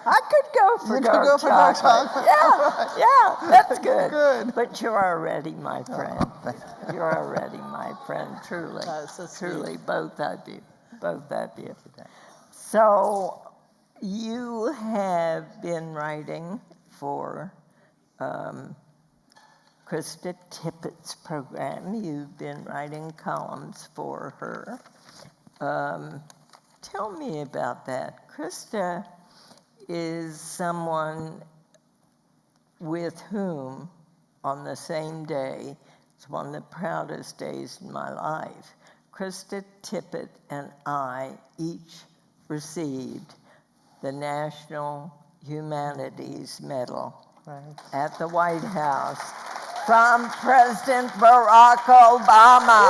I could go for You could dark go for dark chocolate. chocolate. Yeah, that's good. Good. But you're already my friend. thank You're already my friend, truly. That's so sweet. Truly, both of you. Both of you. So you have been writing for Krista Tippett's program. You've been writing columns for her. Tell me about that. Krista is someone with whom, on the same day, it's one of the proudest days in my life, Krista Tippett and I each received the National Humanities Medal at the White House from President Barack Obama.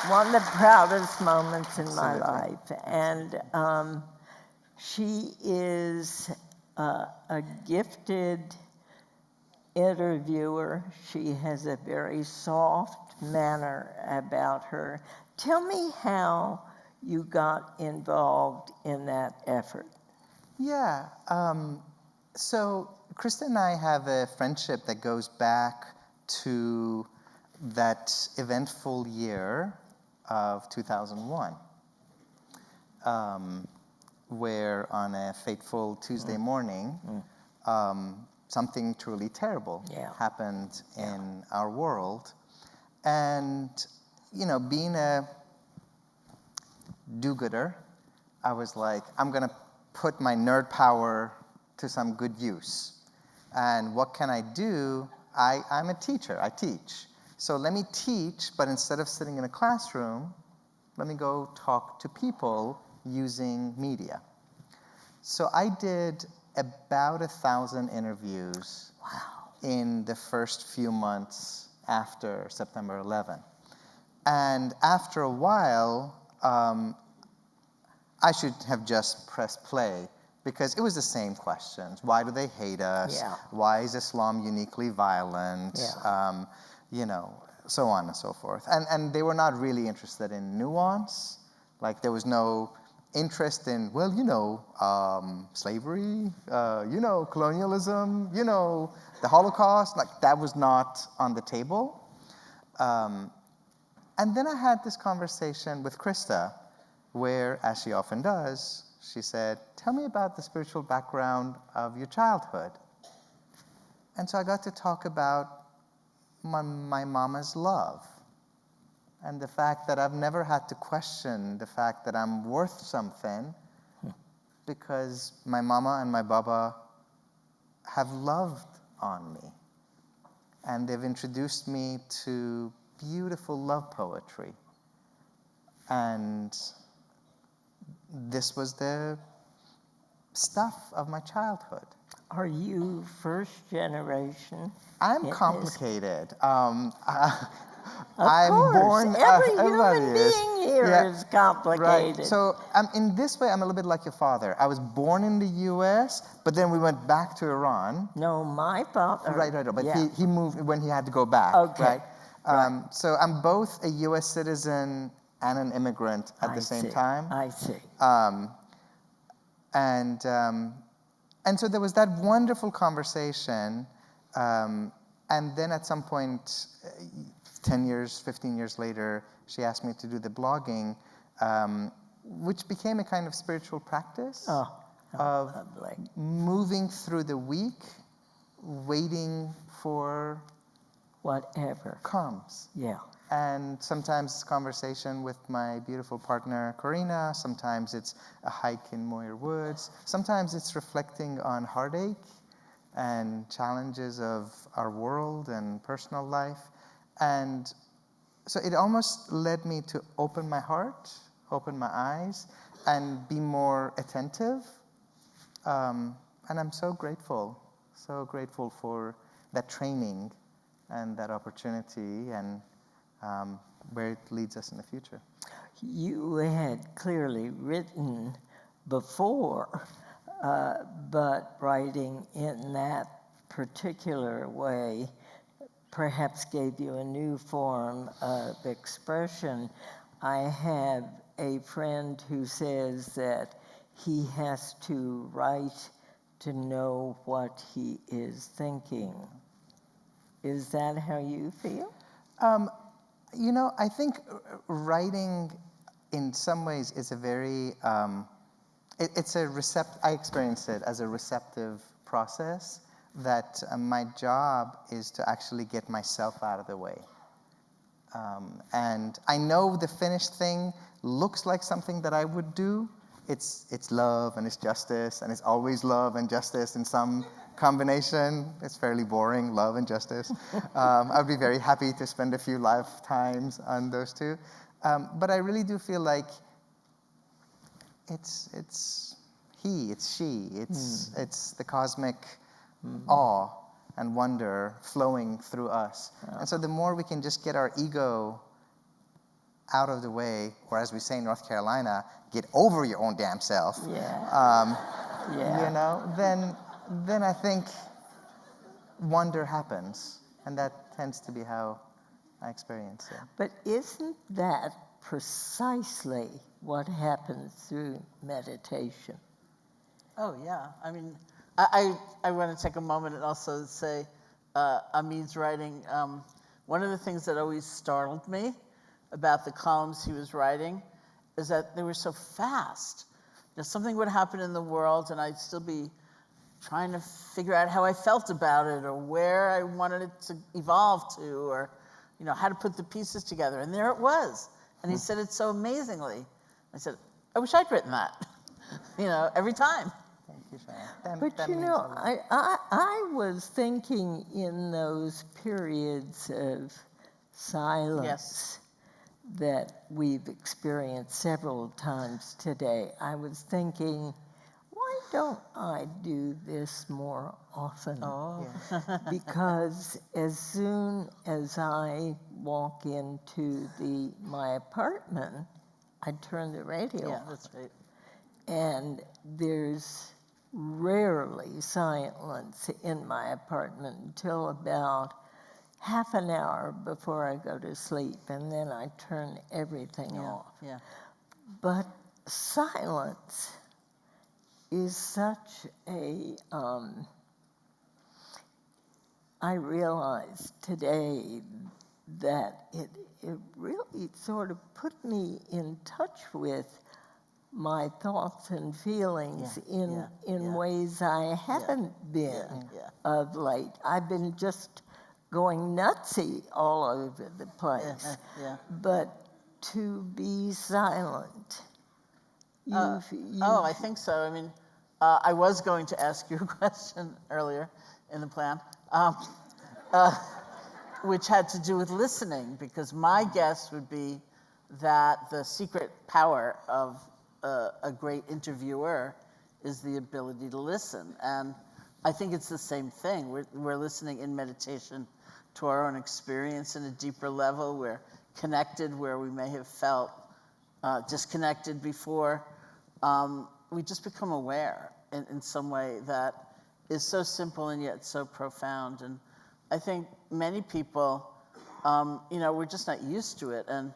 One of the proudest moments in my life. And she is a gifted interviewer. She has a very soft manner about her. Tell me how you got involved in that effort. Yeah. So Krista and I have a friendship that goes back to that eventful year of 2001, where on a fateful Tuesday morning, something truly terrible happened in our world. And, being a do-gooder, I was like, I'm going to put my nerd power to some good use. And what can I do? I'm a teacher. I teach. So let me teach, but instead of sitting in a classroom, let me go talk to people using media. So I did about 1,000 interviews in the first few months after September 11. And after a while, I should have just pressed play because it was the same questions. Why do they hate us? Yeah. Why is Islam uniquely violent? Yeah. So on and so forth. And they were not really interested in nuance. Like there was no interest in, slavery, colonialism, the Holocaust. Like that was not on the table. And then I had this conversation with Krista where, as she often does, she said, tell me about the spiritual background of your childhood. And so I got to talk about my mama's love and the fact that I've never had to question the fact that I'm worth something because my mama and my baba have loved on me. And they've introduced me to beautiful love poetry. And this was the stuff of my childhood. Are you first generation? I'm complicated. Of I'm course, born. every everybody human is. being here is complicated. Right. So in this way, I'm a little bit like your father. I was born in the U.S., but then we went back to Iran. No, my father. Right. But he moved when he had to go back. Okay. Right. So I'm both a U.S. citizen and an immigrant at the same time. I see. And so there was that wonderful conversation, and then at some point, 10 years, 15 years later, she asked me to do the blogging, which became a kind of spiritual practice of lovely. moving through the week, waiting for Whatever comes. Yeah. And sometimes it's conversation with my beautiful partner, Corina. Sometimes it's a hike in Moyer Woods. Sometimes it's reflecting on heartache and challenges of our world and personal life. And so it almost led me to open my heart, open my eyes, and be more attentive. And I'm so grateful for that training and that opportunity and where it leads us in the future. You had clearly written before but writing in that particular way perhaps gave you a new form of expression. I have a friend who says that he has to write to know what he is thinking. Is that how you feel? You know, I think writing in some ways is a very, I experience it as a receptive process that my job is to actually get myself out of the way. And I know the finished thing looks like something that I would do. It's love and it's justice, and it's always love and justice in some combination. It's fairly boring, love and justice. I'd be very happy to spend a few lifetimes on those two. But I really do feel like it's he, it's she, it's the cosmic awe and wonder flowing through us. And so the more we can just get our ego out of the way, or as we say in North Carolina, get over your own damn self, you know, then I think wonder happens. And that tends to be how I experience it. But isn't that precisely what happens through meditation? Oh, yeah. I mean, I want to take a moment and also say Amid's writing. One of the things that always startled me about the columns he was writing is that they were so fast. You know, something would happen in the world and I'd still be trying to figure out how I felt about it, or where I wanted it to evolve to, or you know, how to put the pieces together. And there it was. And he said it so amazingly. I said, I wish I'd written that, you know, every time. Thank you, Sharon. But you know, I was thinking in those periods of silence that we've experienced several times today, I was thinking, why don't I do this more often? Oh. Because as soon as I walk into my apartment, I turn the radio on. That's right. And there's rarely silence in my apartment until about half an hour before I go to sleep, and then I turn everything off. Yeah. But silence is such a, I realize today that it really sort of put me in touch with my thoughts and feelings in ways I haven't been of late. I've been just going nutsy all over the place. But to be silent, I think so. I mean, I was going to ask you a question earlier in the plan, which had to do with listening, because my guess would be that the secret power of a great interviewer is the ability to listen. And I think it's the same thing. We're listening in meditation to our own experience in a deeper level. We're connected where we may have felt disconnected before. We just become aware in some way that is so simple and yet so profound. And I think many people, you know, we're just not used to it. And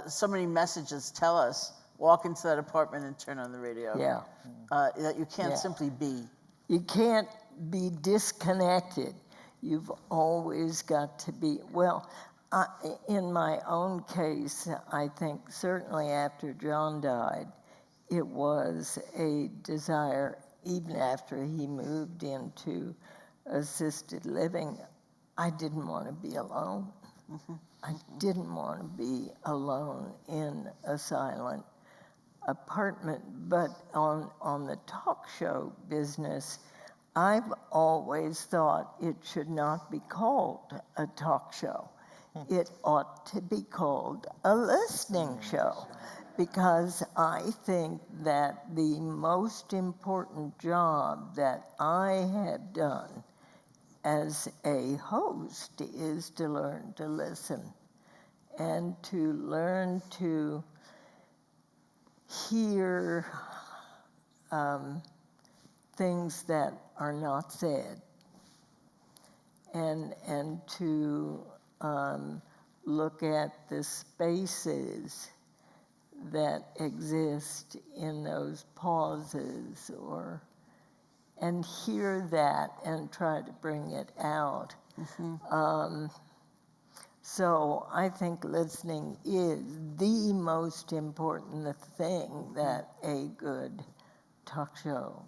so many messages tell us, walk into that apartment and turn on the radio. That you can't simply be. You can't be disconnected. You've always got to be. Well, in my own case, I think certainly after John died, it was a desire, even after he moved into assisted living, I didn't want to be alone. I didn't want to be alone in a silent apartment. But on the talk show business, I've always thought it should not be called a talk show. It ought to be called a listening show, because I think that the most important job that I have done as a host is to learn to listen and to learn to hear things that are not said, and to look at the spaces that exist in those pauses, and hear that and try to bring it out. So I think listening is the most important thing that a good talk show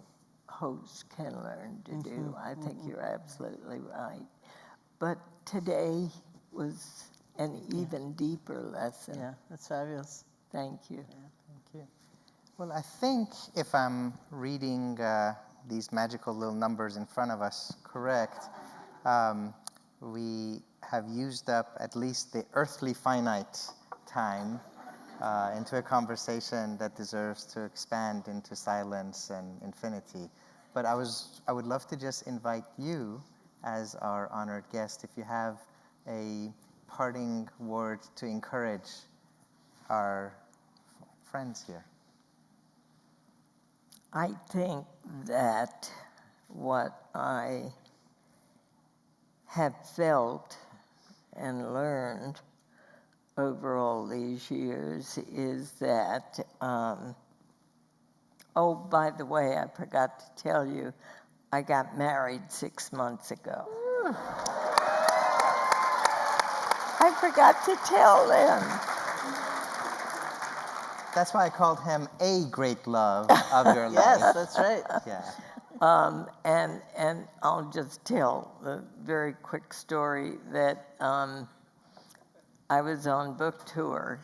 host can learn to do. I think you're absolutely right. But today was an even deeper lesson. Yeah, that's fabulous. Thank you. Yeah, thank you. Well, I think if I'm reading these magical little numbers in front of us correct, we have used up at least the earthly finite time into a conversation that deserves to expand into silence and infinity. But I would love to just invite you as our honored guest, if you have a parting word to encourage our friends here. I think that what I have felt and learned over all these years is that, oh, by the way, I forgot to tell you, I got married 6 months ago. I forgot to tell them. That's why I called him a great love of your life. Yes, that's right. Yeah. And I'll just tell a very quick story that I was on book tour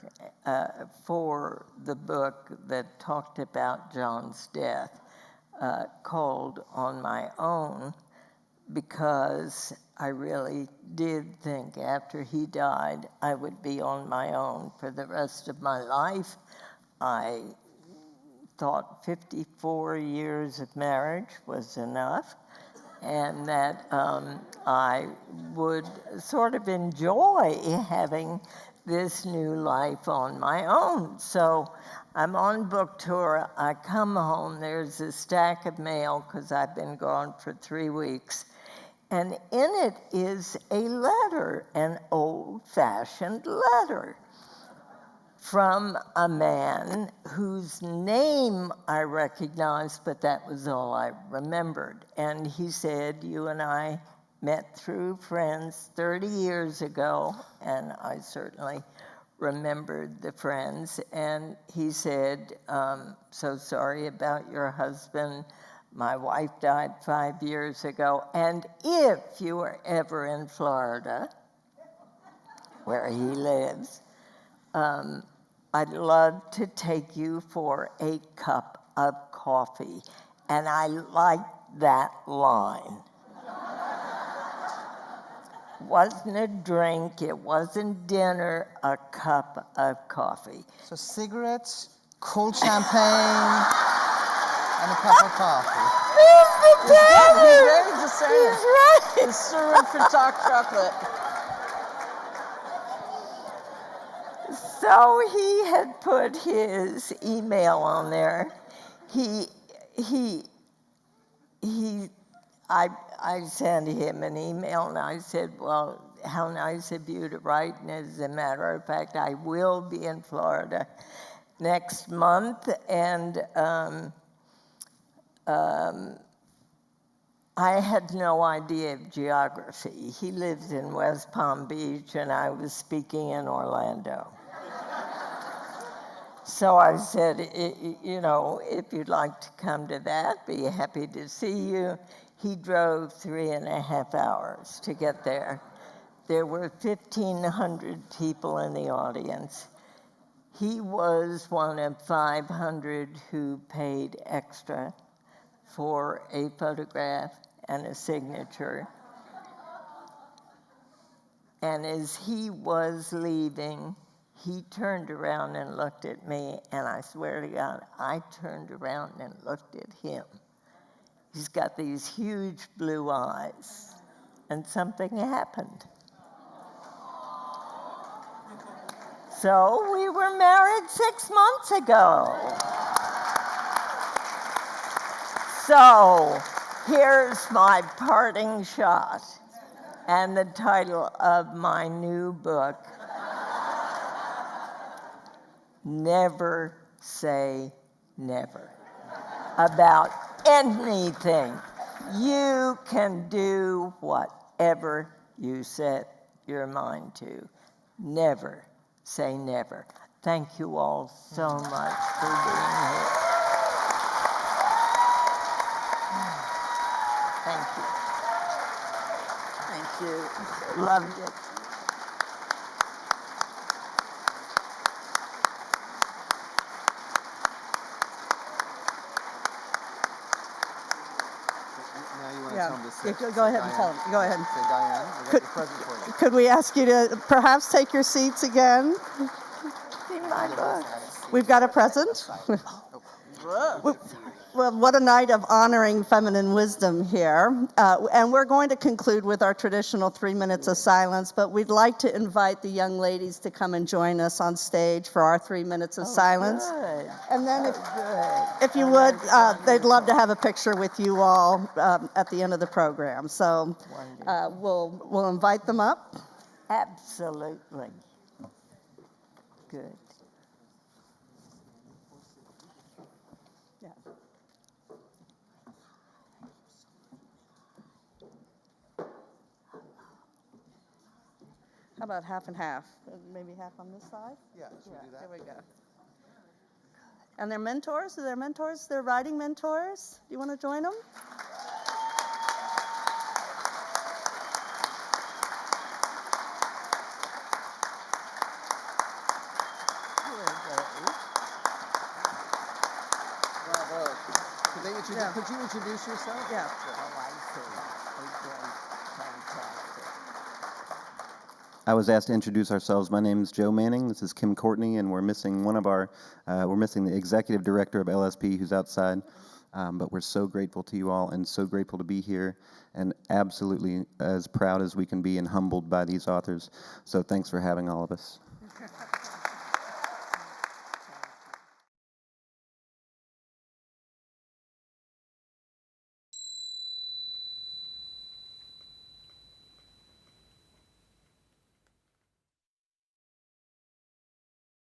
for the book that talked about John's death, called On My Own, because I really did think after he died I would be on my own for the rest of my life. I thought 54 years of marriage was enough, and that I would sort of enjoy having this new life on my own. So I'm on book tour. I come home. There's a stack of mail because I've been gone for 3 weeks. And in it is a letter, an old-fashioned letter from a man whose name I recognized, but that was all I remembered. And he said, you and I met through friends 30 years ago, and I certainly remembered the friends. And he said, so sorry about your husband. My wife died 5 years ago. And if you are ever in Florida, where he lives, I'd love to take you for a cup of coffee. And I liked that line. Wasn't a drink, it wasn't dinner, a cup of coffee. So cigarettes, cold champagne, and a cup of coffee. He's very discerning. He's right. He's serving for dark chocolate. So he had put his email on there. I sent him an email and I said, well, how nice of you to write. And as a matter of fact, I will be in Florida next month. And I had no idea of geography. He lives in West Palm Beach and I was speaking in Orlando. So I said, you know, if you'd like to come to that, be happy to see you. He drove 3.5 hours to get there. There were 1,500 people in the audience. He was one of 500 who paid extra for a photograph and a signature. And as he was leaving, he turned around and looked at me, and I swear to God, I turned around and looked at him. He's got these huge blue eyes, and something happened. So we were married 6 months ago. So here's my parting shot and the title of my new book, Never Say Never, about anything. You can do whatever you set your mind to. Never say never. Thank you all so much for being here. Thank you. Thank you. Loved it. Now you want to Yeah. tell them to Yeah, sit. go ahead and Diane. tell them. Go ahead. Say, Diane, I got your present for you. Could we ask you to perhaps take your seats again? See my book. We've got a present. Whoa. Well, what a night of honoring feminine wisdom here. And we're going to conclude with our traditional 3 minutes of silence, but we'd like to invite the young ladies to come and join us on stage for our 3 minutes of silence. Good. And then Good. if you would, they'd love to have a picture with you all at the end of the program. So we'll invite them up. Absolutely. Good. How about half and half? Maybe half on this side? Yeah, should we do that? There we go. And their mentors? Are their mentors, their writing mentors? Do you want to join them? Bravo. Could you introduce yourself? Yeah. I was asked to introduce ourselves. My name is Joe Manning. This is Kim Courtney, and we're missing we're missing the executive director of LSP who's outside. But we're so grateful to you all and so grateful to be here and absolutely as proud as we can be and humbled by these authors. So thanks for having all of us.